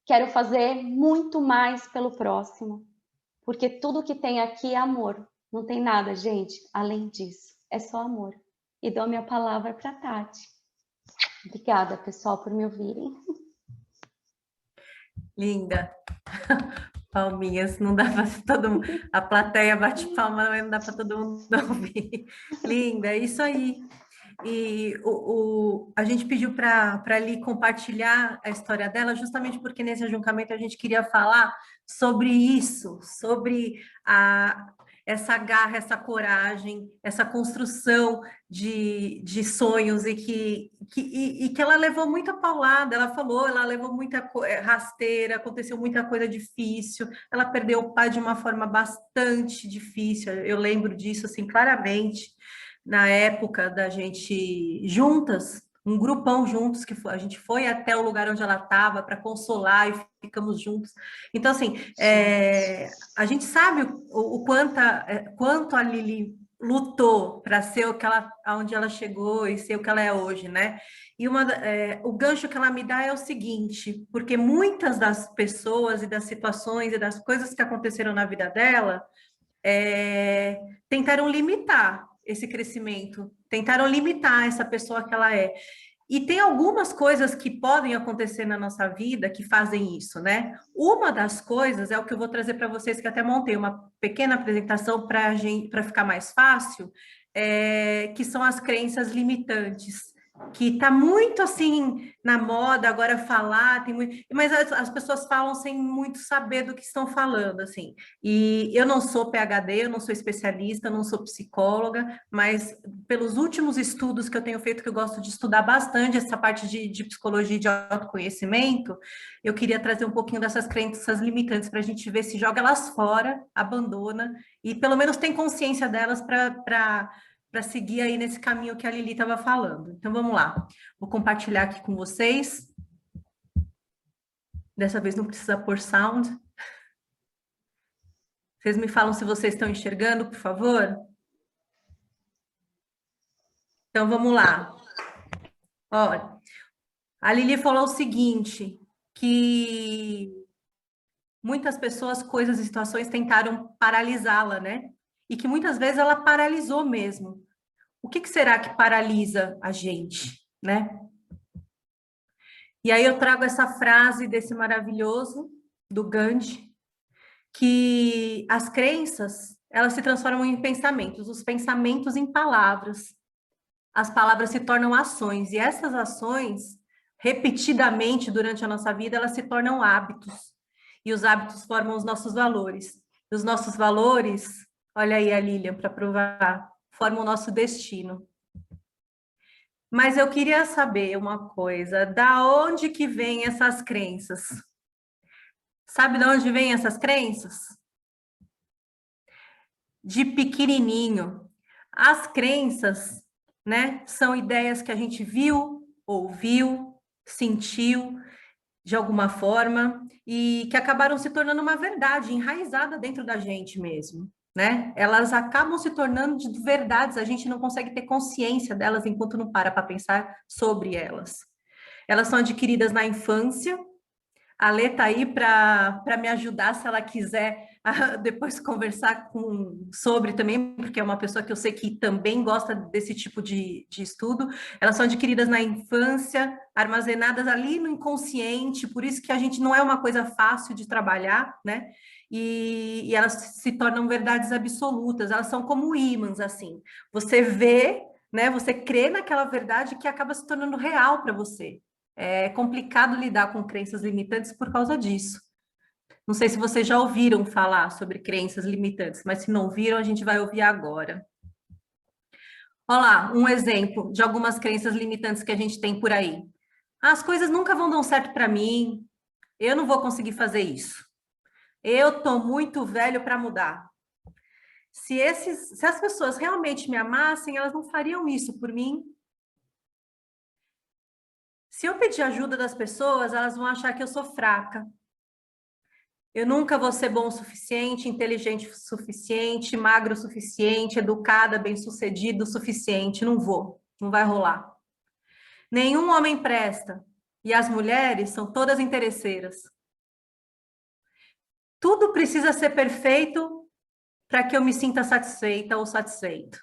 quero fazer muito mais pelo próximo. Porque tudo que tem aqui é amor. Não tem nada, gente, além disso. É só amor. E dou minha palavra para a Tati. Obrigada, pessoal, por me ouvirem. Linda. Palminhas, não dá para todo mundo. A plateia bate palma, mas não dá para todo mundo ouvir. Linda, é isso aí. E a gente pediu para ali compartilhar a história dela, justamente porque nesse ajuncamento a gente queria falar sobre isso, sobre essa garra, essa coragem, essa construção de sonhos e que ela levou muita paulada, ela falou, ela levou muita rasteira, aconteceu muita coisa difícil, ela perdeu o pai de uma forma bastante difícil, eu lembro disso assim claramente, na época da gente juntas, um grupão juntos, que a gente foi até o lugar onde ela estava para consolar e ficamos juntos. Então, assim, a gente sabe quanto a Lili lutou para ser aonde ela chegou e ser o que ela é hoje, né? E o gancho que ela me dá é o seguinte, porque muitas das pessoas e das situações e das coisas que aconteceram na vida dela tentaram limitar esse crescimento, tentaram limitar essa pessoa que ela é. E tem algumas coisas que podem acontecer na nossa vida que fazem isso, né? Uma das coisas é o que eu vou trazer para vocês, que até montei uma pequena apresentação para ficar mais fácil, que são as crenças limitantes, que está muito assim na moda agora falar, mas as pessoas falam sem muito saber do que estão falando, assim. E eu não sou PhD, eu não sou especialista, eu não sou psicóloga, mas pelos últimos estudos que eu tenho feito, que eu gosto de estudar bastante essa parte de psicologia e de autoconhecimento, eu queria trazer um pouquinho dessas crenças limitantes para a gente ver se joga elas fora, abandona, e pelo menos tem consciência delas para seguir aí nesse caminho que a Lili estava falando. Então, vamos lá. Vou compartilhar aqui com vocês. Dessa vez não precisa pôr sound. Vocês me falam se vocês estão enxergando, por favor? Então, vamos lá. Olha, a Lili falou o seguinte, que muitas pessoas, coisas e situações tentaram paralisá-la, né? E que muitas vezes ela paralisou mesmo. O que será que paralisa a gente, né? E aí eu trago essa frase desse maravilhoso, do Gandhi, que as crenças, elas se transformam em pensamentos, os pensamentos em palavras, as palavras se tornam ações, e essas ações, repetidamente durante a nossa vida, elas se tornam hábitos, e os hábitos formam os nossos valores. E os nossos valores, olha aí a Lilian para provar, formam o nosso destino. Mas eu queria saber uma coisa, da onde que vêm essas crenças? Sabe de onde vêm essas crenças? De pequenininho. As crenças, né, são ideias que a gente viu, ouviu, sentiu de alguma forma e que acabaram se tornando uma verdade enraizada dentro da gente mesmo, né? Elas acabam se tornando de verdades, a gente não consegue ter consciência delas enquanto não para pensar sobre elas. Elas são adquiridas na infância. A Lê está aí para me ajudar, se ela quiser depois conversar sobre também, porque é uma pessoa que eu sei que também gosta desse tipo de estudo. Elas são adquiridas na infância, armazenadas ali no inconsciente, por isso que a gente não é uma coisa fácil de trabalhar, né? E elas se tornam verdades absolutas, elas são como ímãs, assim. Você vê, né? Você crê naquela verdade que acaba se tornando real para você. É complicado lidar com crenças limitantes por causa disso. Não sei se vocês já ouviram falar sobre crenças limitantes, mas se não viram, a gente vai ouvir agora. Olha lá, um exemplo de algumas crenças limitantes que a gente tem por aí. As coisas nunca vão dar certo para mim, eu não vou conseguir fazer isso. Eu estou muito velho para mudar. Se as pessoas realmente me amassem, elas não fariam isso por mim. Se eu pedir ajuda das pessoas, elas vão achar que eu sou fraca. Eu nunca vou ser bom o suficiente, inteligente o suficiente, magro o suficiente, educada, bem-sucedida o suficiente. Não vou. Não vai rolar. Nenhum homem presta. E as mulheres são todas interesseiras. Tudo precisa ser perfeito para que eu me sinta satisfeita ou satisfeito.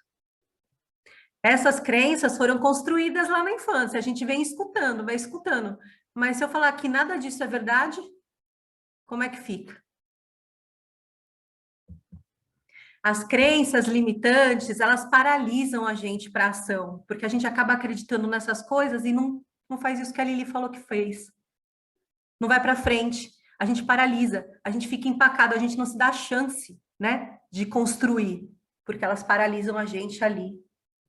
Essas crenças foram construídas lá na infância. A gente vem escutando, vai escutando. Mas se eu falar que nada disso é verdade, como é que fica? As crenças limitantes, elas paralisam a gente para a ação, porque a gente acaba acreditando nessas coisas e não faz isso que a Lili falou que fez. Não vai para frente, a gente paralisa, a gente fica empacado, a gente não se dá a chance, né, de construir, porque elas paralisam a gente ali,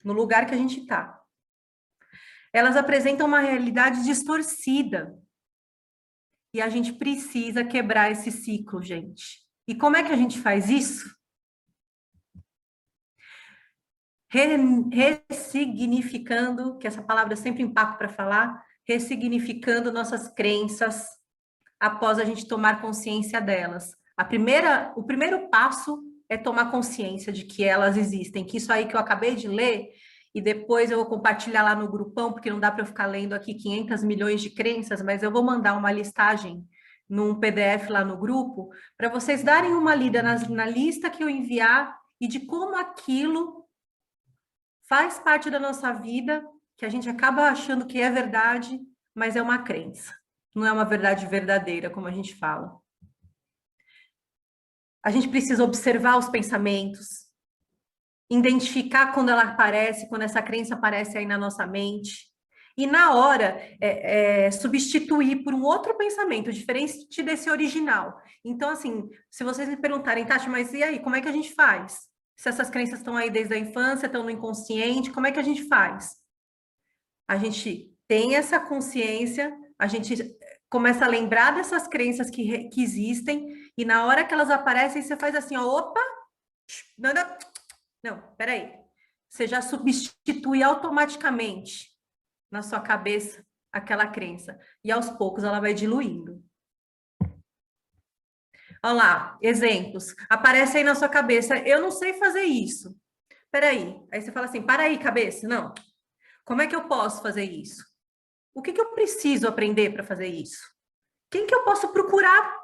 no lugar que a gente está. Elas apresentam uma realidade distorcida. E a gente precisa quebrar esse ciclo, gente. E como é que a gente faz isso? Ressignificando, que essa palavra eu sempre empaco para falar, ressignificando nossas crenças após a gente tomar consciência delas. O primeiro passo é tomar consciência de que elas existem, que isso aí que eu acabei de ler, e depois eu vou compartilhar lá no grupão, porque não dá para eu ficar lendo aqui 500 milhões de crenças, mas eu vou mandar uma listagem num PDF lá no grupo, para vocês darem uma lida na lista que eu enviar e de como aquilo faz parte da nossa vida, que a gente acaba achando que é verdade, mas é uma crença. Não é uma verdade verdadeira, como a gente fala. A gente precisa observar os pensamentos, identificar quando ela aparece, quando essa crença aparece aí na nossa mente, e na hora substituir por um outro pensamento, diferente desse original. Então, assim, se vocês me perguntarem, Tati, mas e aí, como é que a gente faz? Se essas crenças estão aí desde a infância, estão no inconsciente, como é que a gente faz? A gente tem essa consciência, a gente começa a lembrar dessas crenças que existem, e na hora que elas aparecem, você faz assim, ó, opa, não, peraí. Você já substitui automaticamente na sua cabeça aquela crença, e aos poucos ela vai diluindo. Olha lá, exemplos. Aparece aí na sua cabeça, eu não sei fazer isso. Peraí. Aí você fala assim, para aí, cabeça. Não. Como é que eu posso fazer isso? O que eu preciso aprender para fazer isso? Quem que eu posso procurar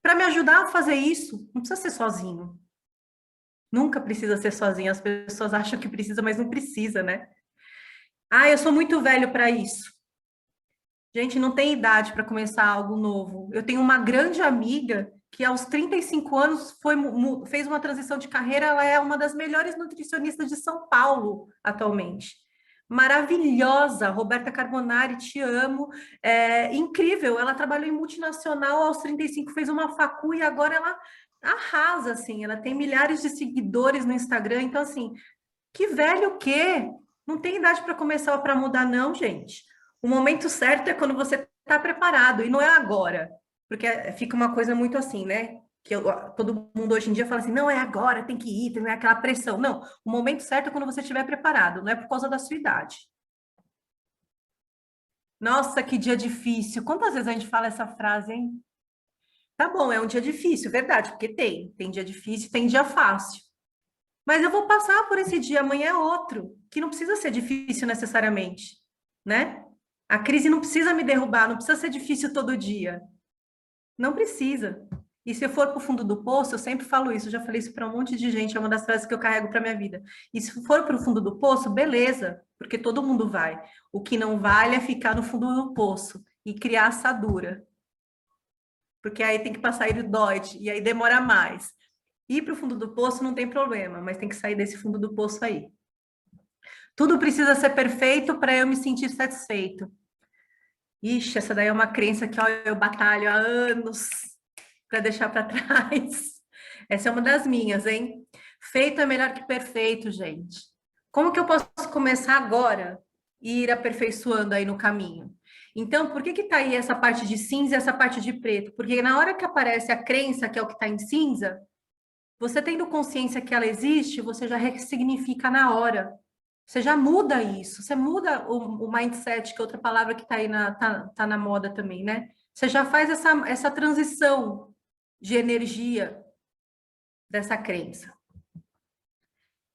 para me ajudar a fazer isso? Não precisa ser sozinho. Nunca precisa ser sozinho. As pessoas acham que precisa, mas não precisa, né? Ah, eu sou muito velho para isso. Gente, não tem idade para começar algo novo. Eu tenho uma grande amiga que aos 35 anos fez uma transição de carreira, ela é uma das melhores nutricionistas de São Paulo atualmente. Maravilhosa, Roberta Carbonari, te amo. Incrível, ela trabalhou em multinacional aos 35, fez uma facu e agora ela arrasa, assim, ela tem milhares de seguidores no Instagram, então, assim, que velho o quê? Não tem idade para começar ou para mudar, não, gente. O momento certo é quando você está preparado, e não é agora, porque fica uma coisa muito assim, né? Todo mundo hoje em dia fala assim, não, é agora, tem que ir, tem aquela pressão. Não, o momento certo é quando você estiver preparado, não é por causa da sua idade. Nossa, que dia difícil. Quantas vezes a gente fala essa frase, hein? Tá bom, é um dia difícil, verdade, porque tem dia difícil, tem dia fácil. Mas eu vou passar por esse dia, amanhã é outro, que não precisa ser difícil necessariamente, né? A crise não precisa me derrubar, não precisa ser difícil todo dia. Não precisa. E se eu for para o fundo do poço, eu sempre falo isso, eu já falei isso para um monte de gente, é uma das frases que eu carrego para minha vida. E se for para o fundo do poço, beleza, porque todo mundo vai. O que não vale é ficar no fundo do poço e criar assadura. Porque aí tem que passar iridoide, e aí demora mais. Ir para o fundo do poço não tem problema, mas tem que sair desse fundo do poço aí. Tudo precisa ser perfeito para eu me sentir satisfeito. Ixi, essa daí é uma crença que ó, eu batalho há anos para deixar para trás. Essa é uma das minhas, hein? Feito é melhor que perfeito, gente. Como que eu posso começar agora e ir aperfeiçoando aí no caminho? Então, por que que tá aí essa parte de cinza e essa parte de preto? Porque na hora que aparece a crença, que é o que está em cinza, você tendo consciência que ela existe, você já ressignifica na hora. Você já muda isso, você muda o mindset, que é outra palavra que está aí tá na moda também, né? Você já faz essa transição de energia dessa crença.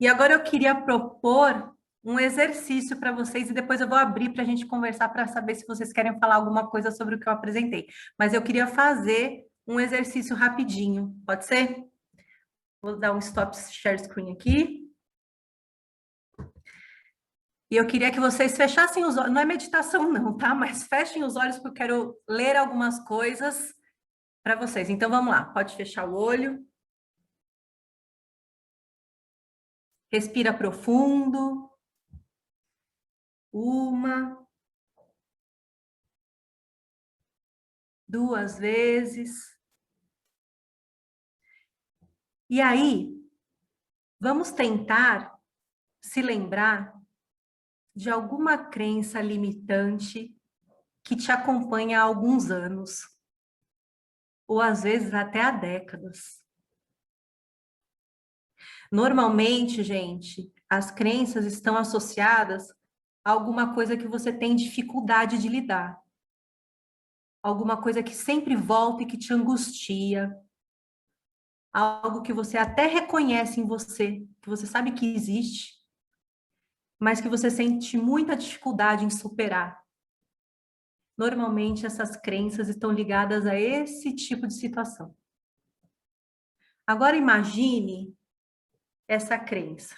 E agora eu queria propor um exercício para vocês e depois eu vou abrir para a gente conversar para saber se vocês querem falar alguma coisa sobre o que eu apresentei. Mas eu queria fazer um exercício rapidinho, pode ser? Vou dar um stop share screen aqui. E eu queria que vocês fechassem os olhos, não é meditação não, tá? Mas fechem os olhos porque eu quero ler algumas coisas para vocês. Então vamos lá, pode fechar o olho. Respira profundo. Uma, duas vezes. E aí, vamos tentar se lembrar de alguma crença limitante que te acompanha há alguns anos, ou às vezes até há décadas. Normalmente, gente, as crenças estão associadas a alguma coisa que você tem dificuldade de lidar, alguma coisa que sempre volta e que te angustia, algo que você até reconhece em você, que você sabe que existe, mas que você sente muita dificuldade em superar. Normalmente, essas crenças estão ligadas a esse tipo de situação. Agora, imagine essa crença.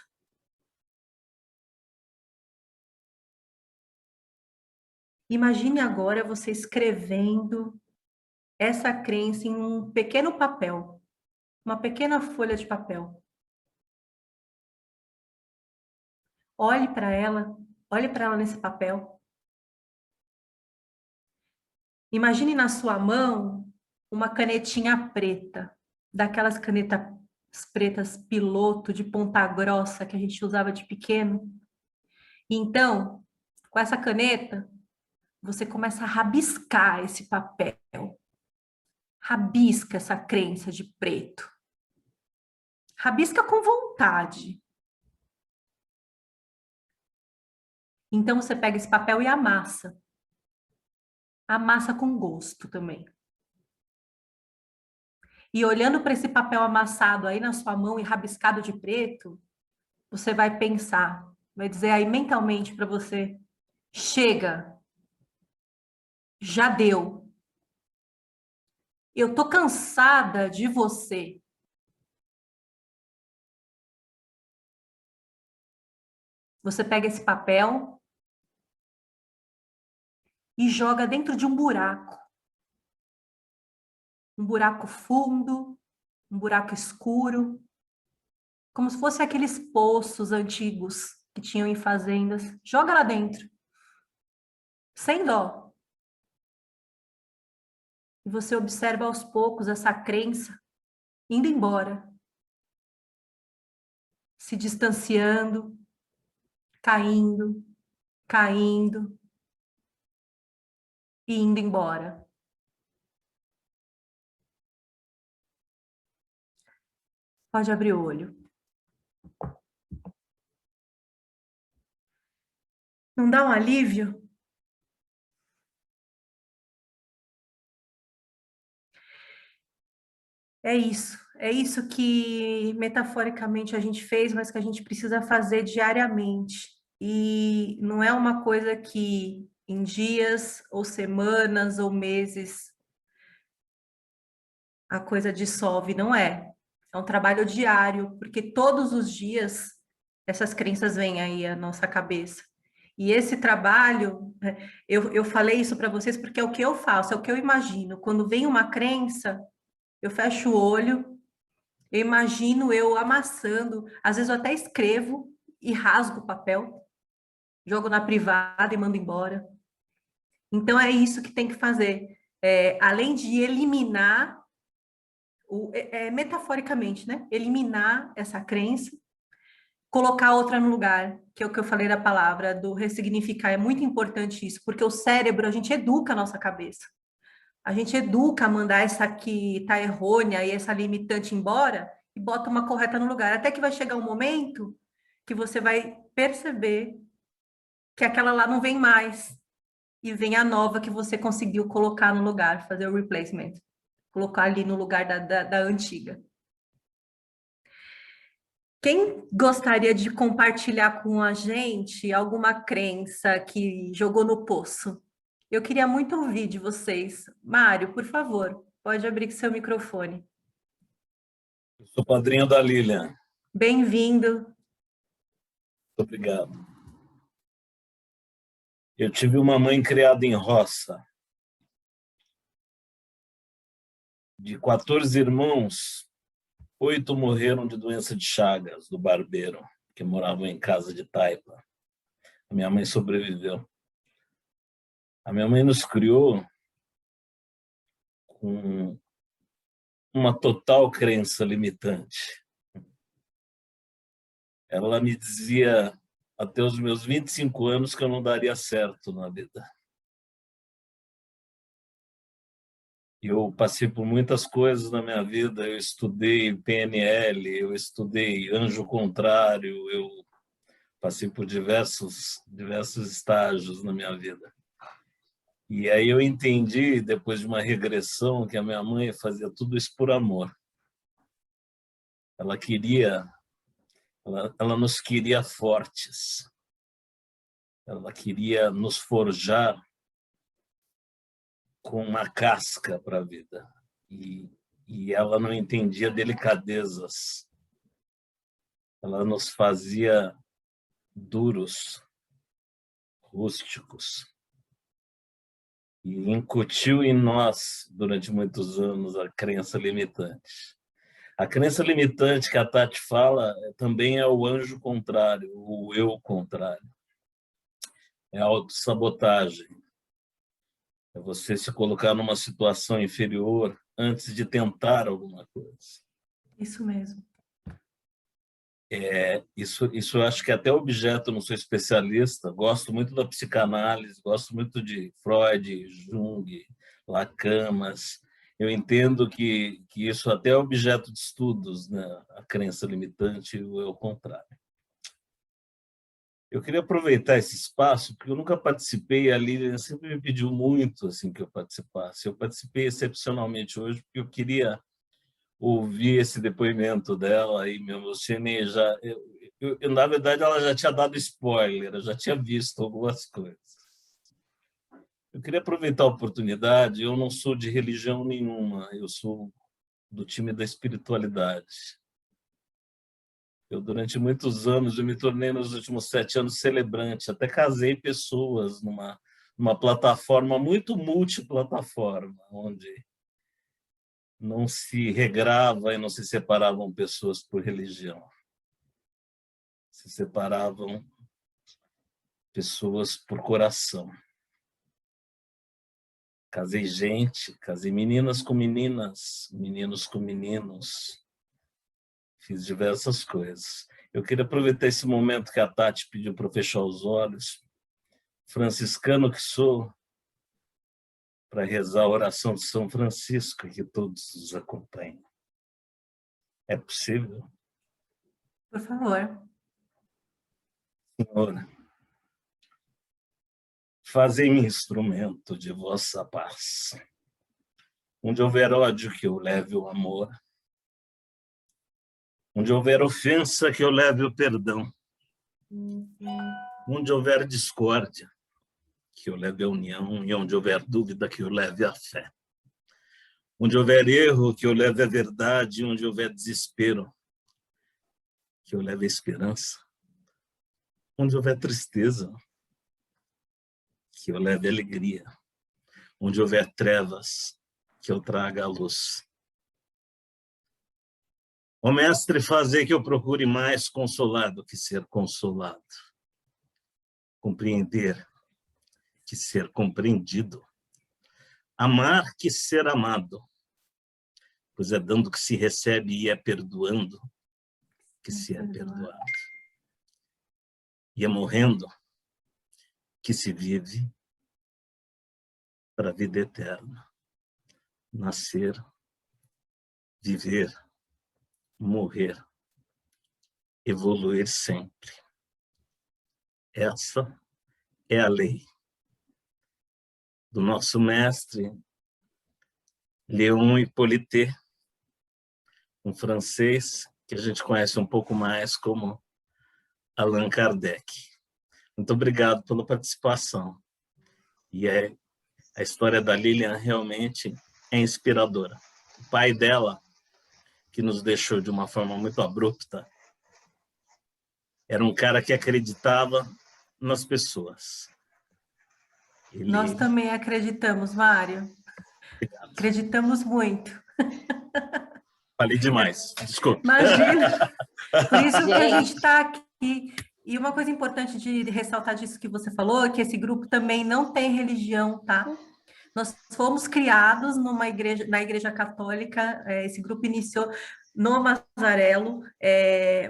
Imagine agora você escrevendo essa crença em um pequeno papel, uma pequena folha de papel. Olhe para ela nesse papel. Imagine na sua mão uma canetinha preta, daquelas canetas pretas piloto de ponta grossa que a gente usava de pequeno. E então, com essa caneta, você começa a rabiscar esse papel. Rabisca essa crença de preto. Rabisca com vontade. Então você pega esse papel e amassa. Amassa com gosto também. E olhando para esse papel amassado aí na sua mão e rabiscado de preto, você vai pensar, vai dizer aí mentalmente para você: chega, já deu. Eu tô cansada de você. Você pega esse papel e joga dentro de um buraco. Um buraco fundo, um buraco escuro, como se fosse aqueles poços antigos que tinham em fazendas. Joga lá dentro, sem dó. E você observa aos poucos essa crença indo embora, se distanciando, caindo, caindo e indo embora. Pode abrir o olho. Não dá um alívio? É isso que metaforicamente a gente fez, mas que a gente precisa fazer diariamente. E não é uma coisa que em dias ou semanas ou meses a coisa dissolve, não é. É um trabalho diário, porque todos os dias essas crenças vêm aí à nossa cabeça. E esse trabalho, eu falei isso para vocês porque é o que eu faço, é o que eu imagino. Quando vem uma crença, eu fecho o olho, eu imagino eu amassando, às vezes eu até escrevo e rasgo o papel, jogo na privada e mando embora. Então é isso que tem que fazer. Além de eliminar, metaforicamente, né? Eliminar essa crença, colocar outra no lugar, que é o que eu falei da palavra, do ressignificar. É muito importante isso, porque o cérebro, a gente educa a nossa cabeça. A gente educa a mandar essa que tá errônea e essa limitante embora e bota uma correta no lugar. Até que vai chegar um momento que você vai perceber que aquela lá não vem mais e vem a nova que você conseguiu colocar no lugar, fazer o replacement, colocar ali no lugar da antiga. Quem gostaria de compartilhar com a gente alguma crença que jogou no poço? Eu queria muito ouvir de vocês. Mário, por favor, pode abrir seu microfone. Eu sou padrinho da Lilian. Bem-vindo. Muito obrigado. Eu tive uma mãe criada em roça. De 14 irmãos, 8 morreram de doença de Chagas, do barbeiro, que moravam em casa de taipa. A minha mãe sobreviveu. A minha mãe nos criou com uma total crença limitante. Ela me dizia, até os meus 25 anos, que eu não daria certo na vida. Eu passei por muitas coisas na minha vida, eu estudei PNL, eu estudei anjo contrário, eu passei por diversos estágios na minha vida. E aí eu entendi, depois de uma regressão, que a minha mãe fazia tudo isso por amor. Ela nos queria fortes. Ela queria nos forjar com uma casca para a vida. E ela não entendia delicadezas. Ela nos fazia duros, rústicos. E incutiu em nós, durante muitos anos, a crença limitante. A crença limitante que a Tati fala também é o anjo contrário, o eu contrário. É a autossabotagem. É você se colocar numa situação inferior antes de tentar alguma coisa. Isso mesmo. Isso eu acho que é até objeto, não sou especialista, gosto muito da psicanálise, gosto muito de Freud, Jung, Lacan, mas eu entendo que isso até é objeto de estudos, né? A crença limitante e o eu contrário. Eu queria aproveitar esse espaço, porque eu nunca participei, a Lilian sempre me pediu muito assim, que eu participasse. Eu participei excepcionalmente hoje, porque eu queria ouvir esse depoimento dela e me emocionei já. Na verdade, ela já tinha dado spoiler, eu já tinha visto algumas coisas. Eu queria aproveitar a oportunidade, eu não sou de religião nenhuma, eu sou do time da espiritualidade. Eu, durante muitos anos, eu me tornei, nos últimos 7 anos, celebrante. Até casei pessoas numa plataforma muito multiplataforma, onde não se regrava e não se separavam pessoas por religião. Se separavam pessoas por coração. Casei gente, casei meninas com meninas, meninos com meninos. Fiz diversas coisas. Eu queria aproveitar esse momento que a Tati pediu para eu fechar os olhos, franciscano que sou, para rezar a oração de São Francisco, que todos os acompanhem. É possível? Por favor. Senhor, fazei-me instrumento de vossa paz. Onde houver ódio, que eu leve o amor. Onde houver ofensa, que eu leve o perdão. Onde houver discórdia, que eu leve a união. E onde houver dúvida, que eu leve a fé. Onde houver erro, que eu leve a verdade. E onde houver desespero, que eu leve a esperança. Onde houver tristeza, que eu leve a alegria. Onde houver trevas, que eu traga a luz. Ó Mestre, fazer que eu procure mais consolado que ser consolado. Compreender que ser compreendido. Amar que ser amado. Pois é dando que se recebe e é perdoando que se é perdoado. E é morrendo que se vive para a vida eterna. Nascer, viver, morrer, evoluir sempre. Essa é a lei do nosso mestre Léon Hippolyte, um francês que a gente conhece um pouco mais como Allan Kardec. Muito obrigado pela participação. E a história da Lilian realmente é inspiradora. O pai dela, que nos deixou de uma forma muito abrupta, era um cara que acreditava nas pessoas. Nós também acreditamos, Mário. Acreditamos muito. Falei demais, desculpa. Imagina. Por isso que a Gente. gente está aqui. E uma coisa importante de ressaltar disso que você falou é que esse grupo também não tem religião, tá? Nós fomos criados numa igreja, na Igreja Católica, esse grupo iniciou no Mazarelo,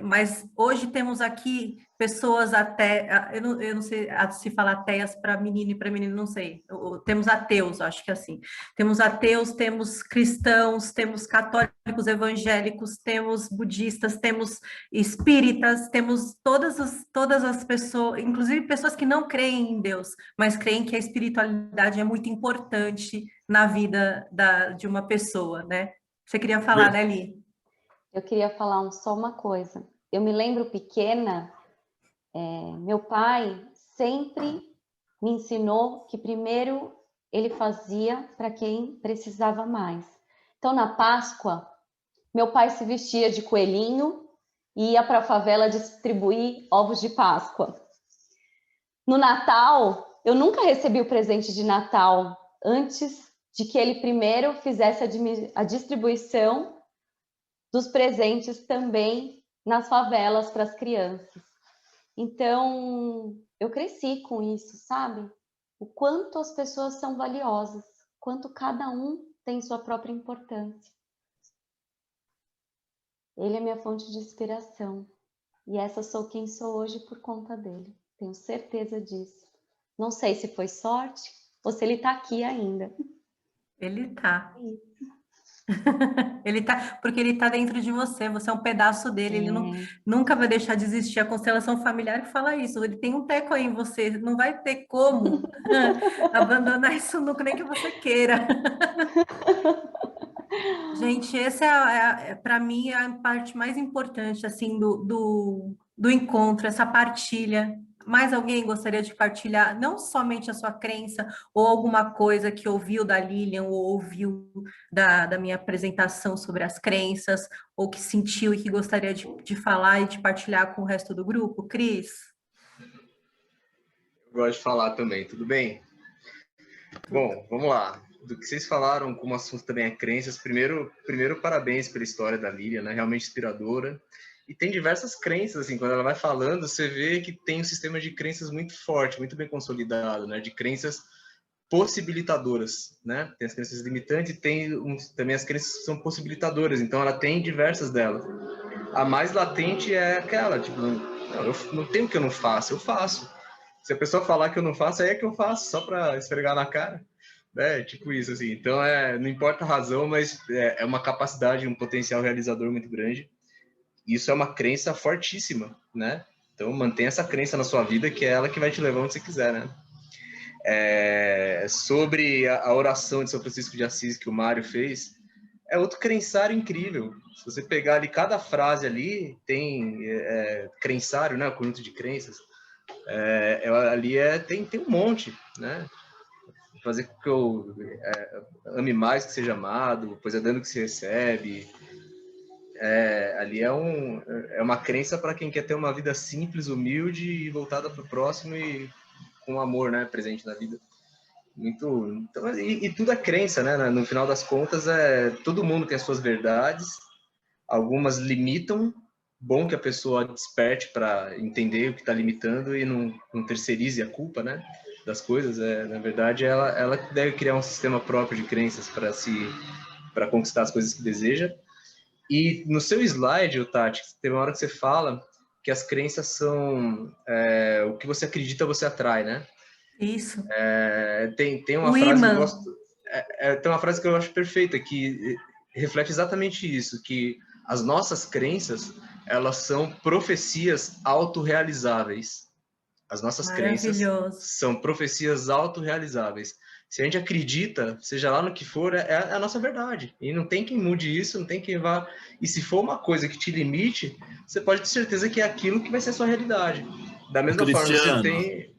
mas hoje temos aqui pessoas até, eu não sei se fala ateias para menino e para menino, não sei, temos ateus, acho que é assim, temos ateus, temos cristãos, temos católicos evangélicos, temos budistas, temos espíritas, temos todas as pessoas, inclusive pessoas que não creem em Deus, mas creem que a espiritualidade é muito importante na vida de uma pessoa, né? Você queria falar, né, Li? Eu queria falar só uma coisa. Eu me lembro pequena, meu pai sempre me ensinou que primeiro ele fazia para quem precisava mais. Então, na Páscoa, meu pai se vestia de coelhinho e ia para a favela distribuir ovos de Páscoa. No Natal, eu nunca recebi o presente de Natal antes de que ele primeiro fizesse a distribuição dos presentes também nas favelas para as crianças. Então, eu cresci com isso, sabe? O quanto as pessoas são valiosas, quanto cada um tem sua própria importância. Ele é minha fonte de inspiração. E essa sou quem sou hoje por conta dele. Tenho certeza disso. Não sei se foi sorte ou se ele está aqui ainda. Ele tá. Porque ele tá dentro de você, você é um pedaço dele, ele nunca vai deixar de existir. A constelação familiar que fala isso, ele tem um teco aí em você, não vai ter como abandonar isso nunca, nem que você queira. Gente, essa para mim, é a parte mais importante, assim, do encontro, essa partilha. Mais alguém gostaria de partilhar, não somente a sua crença, ou alguma coisa que ouviu da Lilian, ou ouviu da minha apresentação sobre as crenças, ou que sentiu e que gostaria de falar e de partilhar com o resto do grupo? Cris? Eu gosto de falar também, tudo bem? Bom, vamos lá. Do que vocês falaram, como assunto também é crenças, primeiro parabéns pela história da Lilian, né? Realmente inspiradora. E tem diversas crenças, assim, quando ela vai falando, você vê que tem um sistema de crenças muito forte, muito bem consolidado, né? De crenças possibilitadoras, né? Tem as crenças limitantes e tem também as crenças que são possibilitadoras, então ela tem diversas delas. A mais latente é aquela, tipo, eu não tenho o que eu não faço, eu faço. Se a pessoa falar que eu não faço, aí é que eu faço, só para esfregar na cara. Tipo isso, assim. Então, não importa a razão, mas é uma capacidade, um potencial realizador muito grande. Isso é uma crença fortíssima, né? Então, mantenha essa crença na sua vida, que é ela que vai te levar onde você quiser, né? Sobre a oração de São Francisco de Assis que o Mário fez, é outro crençário incrível. Se você pegar ali, cada frase ali tem crençário, né? O conjunto de crenças. Ali tem um monte, né? Fazer com que eu ame mais que seja amado, pois é dando que se recebe. Ali é uma crença para quem quer ter uma vida simples, humilde e voltada para o próximo e com amor, né, presente na vida. Então, e tudo é crença, né? No final das contas, todo mundo tem as suas verdades, algumas limitam. Bom que a pessoa desperte para entender o que está limitando e não terceirize a culpa, né, das coisas. Na verdade, ela deve criar um sistema próprio de crenças para conquistar as coisas que deseja. E no seu slide, Tati, teve uma hora que você fala que as crenças são o que você acredita, você atrai, né? Isso. Tem uma frase que eu gosto. Tem uma frase que eu acho perfeita, que reflete exatamente isso, que as nossas crenças, elas são profecias autorrealizáveis. As nossas crenças são profecias autorrealizáveis. Se a gente acredita, seja lá no que for, é a nossa verdade. E não tem quem mude isso, não tem quem vá... E se for uma coisa que te limite, você pode ter certeza que é aquilo que vai ser a sua realidade. Da mesma forma, você tem...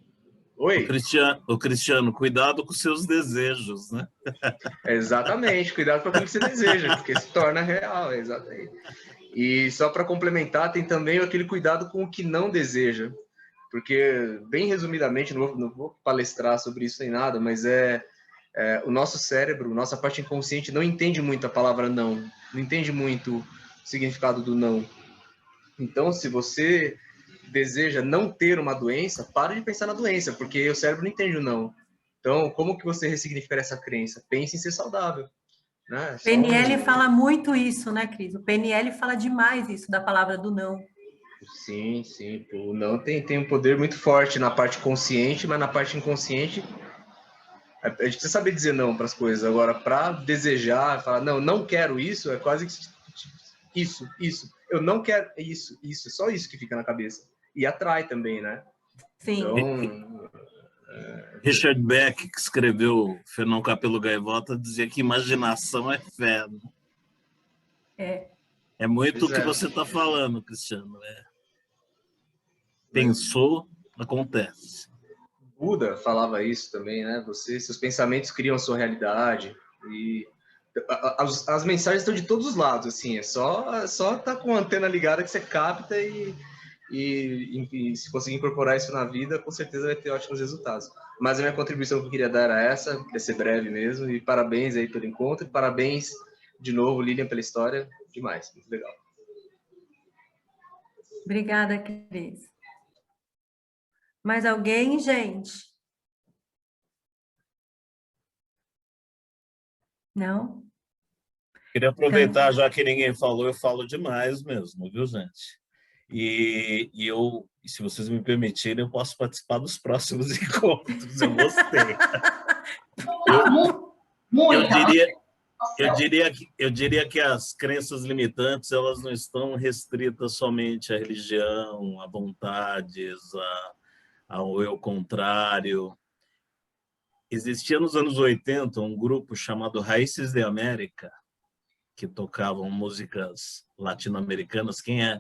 Oi? O Cristiano, cuidado com seus desejos, né? Exatamente, cuidado com aquilo que você deseja, porque se torna real, exatamente. E só para complementar, tem também aquele cuidado com o que não deseja. Porque, bem resumidamente, não vou palestrar sobre isso nem nada, mas o nosso cérebro, nossa parte inconsciente não entende muito a palavra não entende muito o significado do não. Então, se você deseja não ter uma doença, para de pensar na doença, porque o cérebro não entende o não. Então, como que você ressignificar essa crença? Pense em ser saudável. Né? PNL fala muito isso, né, Cris? O PNL fala demais isso, da palavra do não. Sim, sim. O não tem um poder muito forte na parte consciente, mas na parte inconsciente a gente precisa saber dizer não para as coisas. Agora, para desejar, falar, não quero isso, é quase isso. Eu não quero isso, só isso que fica na cabeça. E atrai também, né? Sim. Então, Richard Beck, que escreveu Fernão Capelo Gaivota, dizia que imaginação é fé. Né? É muito o que você está falando, Cristiano. Pensou, acontece. Buda falava isso também, né? Seus pensamentos criam a sua realidade. E as mensagens estão de todos os lados, assim. É só tá com a antena ligada que você capta e se conseguir incorporar isso na vida, com certeza vai ter ótimos resultados. Mas a minha contribuição que eu queria dar era essa, queria ser breve mesmo, e parabéns aí pelo encontro, e parabéns de novo, Lilian, pela história, demais, muito legal. Obrigada, Cris. Mais alguém, gente? Não? Queria aproveitar, já que ninguém falou, eu falo demais mesmo, viu, gente? E se vocês me permitirem, eu posso participar dos próximos encontros. Eu gostei. Eu diria que as crenças limitantes, elas não estão restritas somente à religião, a vontades, ao eu contrário. Existia nos anos 80 um grupo chamado Raíces de América, que tocavam músicas latino-americanas. Quem é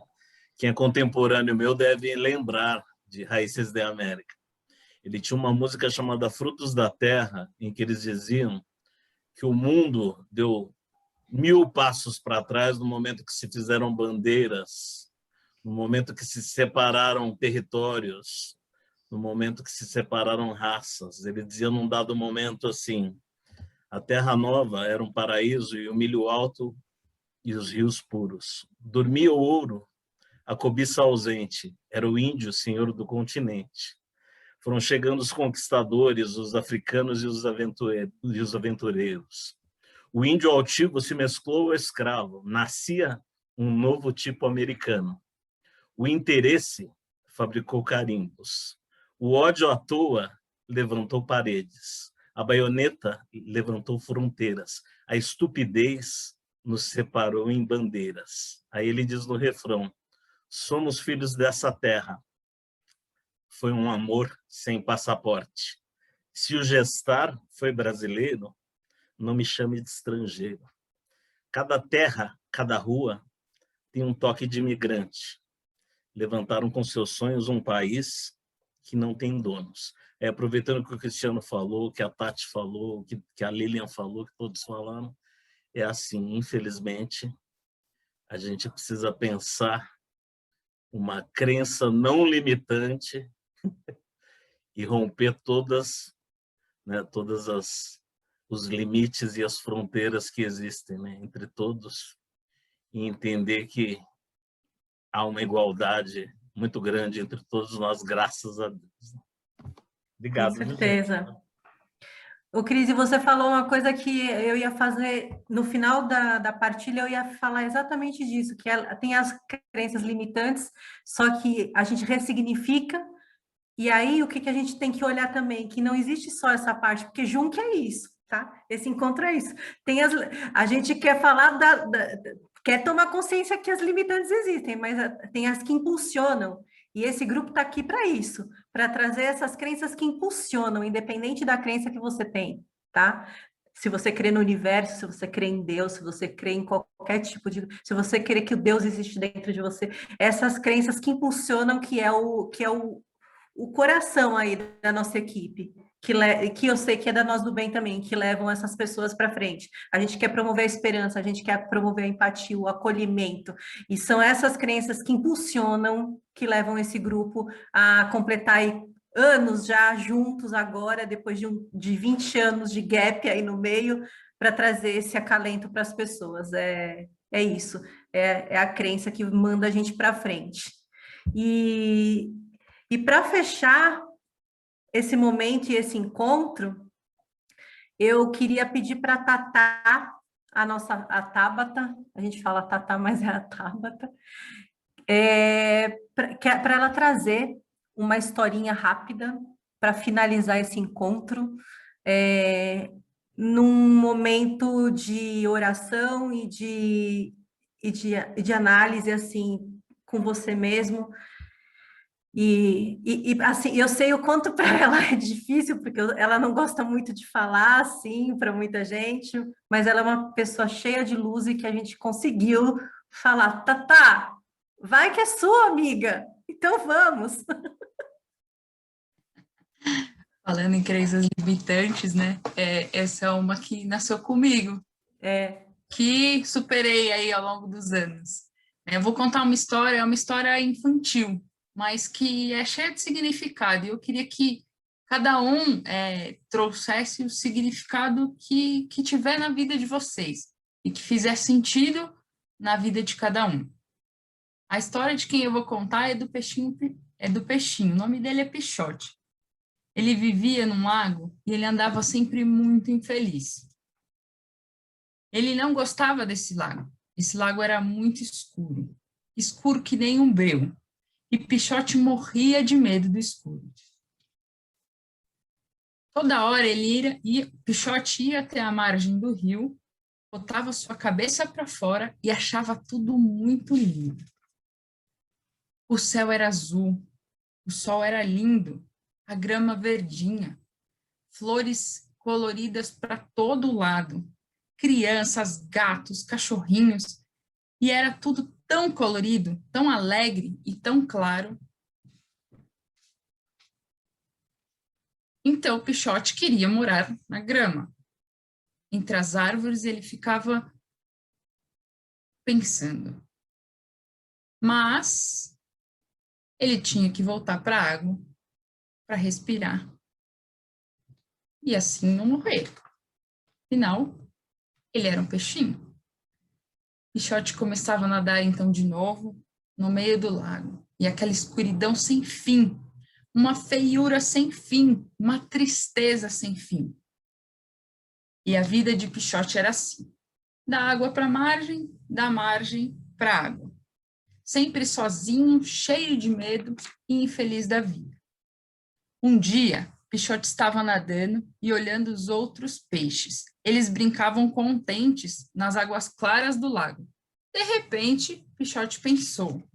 contemporâneo meu deve lembrar de Raíces de América. Ele tinha uma música chamada Frutos da Terra, em que eles diziam que o mundo deu 1000 passos para trás no momento que se fizeram bandeiras, no momento que se separaram territórios, no momento que se separaram raças. Ele dizia num dado momento assim: a Terra Nova era um paraíso e o milho alto e os rios puros. Dormia o ouro, a cobiça ausente, era o índio senhor do continente. Foram chegando os conquistadores, os africanos e os aventureiros. O índio altivo se mesclou ao escravo, nascia um novo tipo americano. O interesse fabricou carimbos. O ódio à toa levantou paredes. A baioneta levantou fronteiras. A estupidez nos separou em bandeiras. Aí ele diz no refrão: somos filhos dessa terra. Foi um amor sem passaporte. Se o gestar foi brasileiro, não me chame de estrangeiro. Cada terra, cada rua tem um toque de imigrante. Levantaram com seus sonhos um país que não tem donos. Aproveitando o que o Cristiano falou, que a Tati falou, que a Lilian falou, que todos falaram, é assim, infelizmente, a gente precisa pensar uma crença não limitante e romper todos os limites e as fronteiras que existem, né, entre todos, e entender que há uma igualdade muito grande entre todos nós, graças a Deus. Obrigado. Com certeza. O Cris, você falou uma coisa que eu ia fazer, no final da partilha, eu ia falar exatamente disso, que tem as crenças limitantes, só que a gente ressignifica, e aí o que a gente tem que olhar também, que não existe só essa parte, porque Jung é isso, tá? Esse encontro é isso. A gente quer falar quer tomar consciência que as limitantes existem, mas tem as que impulsionam. E esse grupo está aqui para isso, para trazer essas crenças que impulsionam, independente da crença que você tem. tá? Se você crê no universo, se você crê em Deus, se você crê em qualquer tipo de... Se você crê que o Deus existe dentro de você, essas crenças que impulsionam, que é o coração aí da nossa equipe, que eu sei que é da Nós do Bem também, que levam essas pessoas para frente. A gente quer promover a esperança, a gente quer promover a empatia, o acolhimento, e são essas crenças que impulsionam, que levam esse grupo a completar aí anos já juntos agora, depois de 20 anos de gap aí no meio, para trazer esse acalento para as pessoas. É isso, é a crença que manda a gente para frente. E para fechar esse momento e esse encontro, eu queria pedir para a Tatá, a Tabata, a gente fala Tatá, mas é a Tabata, para ela trazer uma historinha rápida para finalizar esse encontro, num momento de oração e de análise, assim, com você mesmo. Assim, eu sei o quanto para ela é difícil, porque ela não gosta muito de falar, assim, para muita gente, mas ela é uma pessoa cheia de luz e que a gente conseguiu falar, Tatá, vai que é sua, amiga, então vamos. Falando em crenças limitantes, né? Essa é uma que nasceu comigo, que superei aí ao longo dos anos. Eu vou contar uma história, é uma história infantil, mas que é cheia de significado. E eu queria que cada um trouxesse o significado que tiver na vida de vocês e que fizer sentido na vida de cada um. A história de quem eu vou contar é do peixinho. O nome dele é Pichote. Ele vivia num lago e ele andava sempre muito infeliz. Ele não gostava desse lago. Esse lago era muito escuro, escuro que nem um breu. E Pichote morria de medo do escuro. Toda hora Pichote ia até a margem do rio, botava sua cabeça para fora e achava tudo muito lindo. O céu era azul, o sol era lindo, a grama verdinha, flores coloridas para todo lado, crianças, gatos, cachorrinhos, e era tudo tão colorido, tão alegre e tão claro. Então, Pichote queria morar na grama. Entre as árvores, ele ficava pensando. Mas ele tinha que voltar para a água para respirar. E assim não morrer. Afinal, ele era um peixinho. Pichote começava a nadar então de novo no meio do lago. E aquela escuridão sem fim, uma feiura sem fim, uma tristeza sem fim. E a vida de Pichote era assim: da água para a margem, da margem para a água. Sempre sozinho, cheio de medo e infeliz da vida. Um dia, Pichote estava nadando e olhando os outros peixes. Eles brincavam contentes nas águas claras do lago. De repente, Pichote pensou: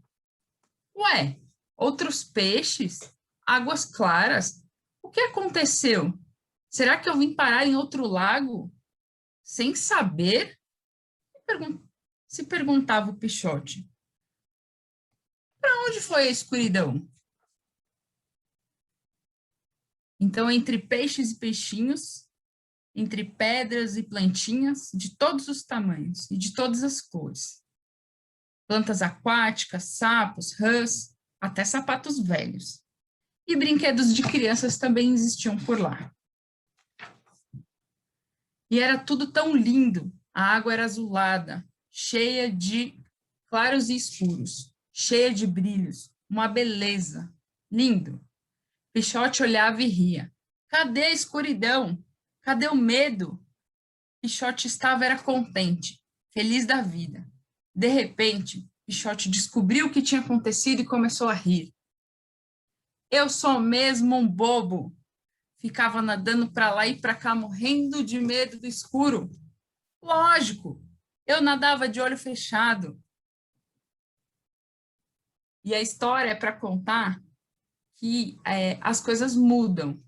ué, outros peixes? Águas claras? O que aconteceu? Será que eu vim parar em outro lago? Sem saber? Se perguntava o Pichote. Para onde foi a escuridão? Então, entre peixes e peixinhos, entre pedras e plantinhas, de todos os tamanhos e de todas as cores. Plantas aquáticas, sapos, rãs, até sapatos velhos. E brinquedos de crianças também existiam por lá. E era tudo tão lindo. A água era azulada, cheia de claros e escuros, cheia de brilhos, uma beleza. Lindo. Pichote olhava e ria. Cadê a escuridão? Cadê o medo? Pichote era contente, feliz da vida. De repente, Pichote descobriu o que tinha acontecido e começou a rir. Eu sou mesmo um bobo. Ficava nadando para lá e para cá, morrendo de medo do escuro. Lógico, eu nadava de olho fechado. E a história é para contar que as coisas mudam.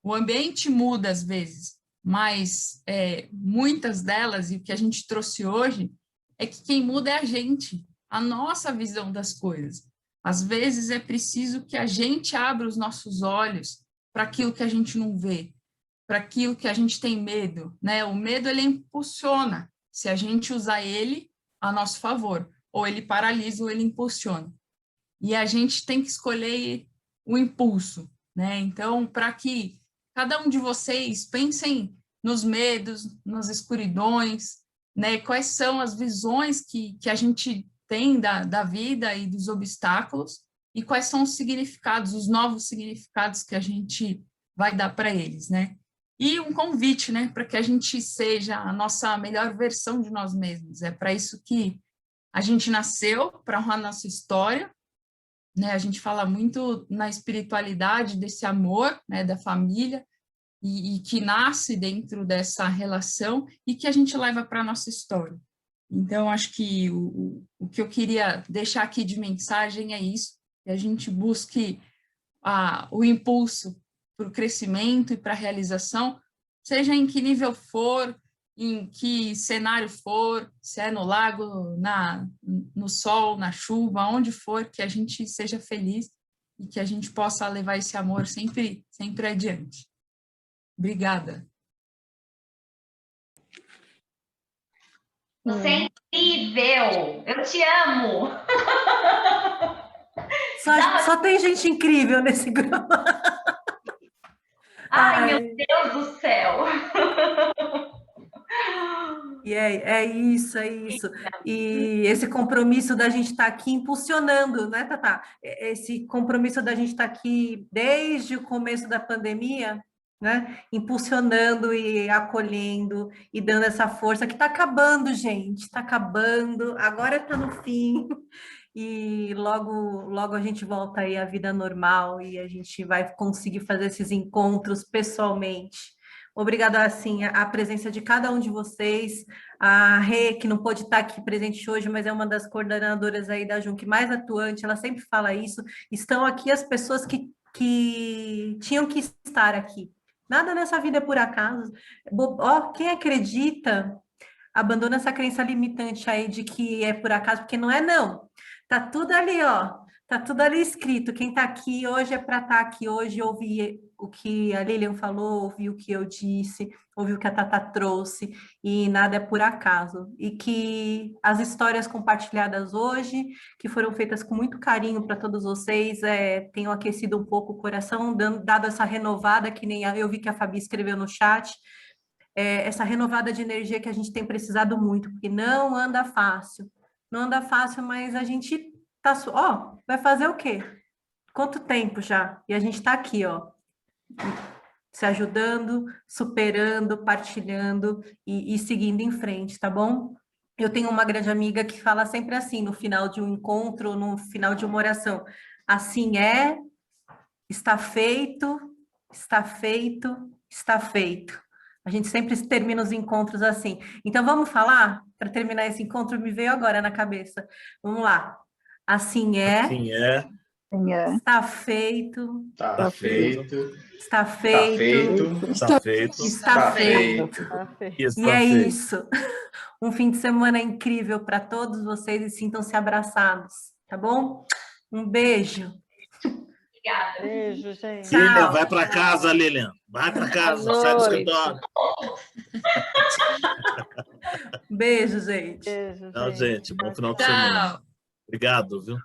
O ambiente muda às vezes, mas muitas delas, e o que a gente trouxe hoje, é que quem muda é a gente, a nossa visão das coisas. Às vezes é preciso que a gente abra os nossos olhos para aquilo que a gente não vê, para aquilo que a gente tem medo, né? O medo, ele impulsiona, se a gente usar ele a nosso favor, ou ele paralisa ou ele impulsiona. E a gente tem que escolher o impulso, né? Então, para que cada um de vocês pensem nos medos, nas escuridões, né? Quais são as visões que a gente tem da vida e dos obstáculos, e quais são os significados, os novos significados que a gente vai dar para eles, né? E um convite, né, para que a gente seja a nossa melhor versão de nós mesmos. É para isso que a gente nasceu, para honrar nossa história, né? A gente fala muito na espiritualidade desse amor, né, da família, e que nasce dentro dessa relação e que a gente leva para a nossa história. Então, acho que o que eu queria deixar aqui de mensagem é isso, que a gente busque o impulso para o crescimento e para a realização, seja em que nível for, em que cenário for, se é no lago, no sol, na chuva, onde for, que a gente seja feliz e que a gente possa levar esse amor sempre, sempre adiante. Obrigada. Você é incrível! Eu te amo! Só tem gente incrível nesse grupo. Ai, meu Deus do céu! E é isso, é isso. E esse compromisso da gente estar aqui impulsionando, né, Tatá? Esse compromisso da gente estar aqui desde o começo da pandemia, né? Impulsionando e acolhendo e dando essa força que está acabando, gente, está acabando, agora está no fim. E logo, logo a gente volta aí à vida normal e a gente vai conseguir fazer esses encontros pessoalmente. Obrigada, assim, a presença de cada um de vocês, a Rê, que não pôde estar aqui presente hoje, mas é uma das coordenadoras aí da JUNC mais atuante, ela sempre fala isso, estão aqui as pessoas que tinham que estar aqui. Nada nessa vida é por acaso. Quem acredita, abandona essa crença limitante aí de que é por acaso, porque não é não. Tá tudo ali, ó. Tá tudo ali escrito. Quem tá aqui hoje é para estar aqui hoje, ouvir o que a Lilian falou, ouvir o que eu disse, ouvir o que a Tata trouxe, e nada é por acaso. E que as histórias compartilhadas hoje, que foram feitas com muito carinho para todos vocês, tenham aquecido um pouco o coração, dado essa renovada, que nem eu vi que a Fabi escreveu no chat, essa renovada de energia que a gente tem precisado muito, porque não anda fácil. Não anda fácil, mas a gente tá... vai fazer o quê? Quanto tempo já? E a gente está aqui, ó, se ajudando, superando, partilhando e seguindo em frente, tá bom? Eu tenho uma grande amiga que fala sempre assim, no final de um encontro, no final de uma oração, assim está feito, está feito, está feito. A gente sempre termina os encontros assim. Então, vamos falar? Para terminar esse encontro, me veio agora na cabeça. Vamos lá. Assim é. Assim é. Está feito. Tá feito. Está feito. Está feito. Está feito. E é feito. isso. Um fim de semana incrível para todos vocês e sintam-se abraçados, tá bom? Um beijo. Obrigada. Beijo, gente. Lilian, vai para casa, Lilian. Vai para casa, sai do escritório. Beijo, gente. Beijo, Tchau, gente. Bom final de Tchau. semana. Obrigado, viu?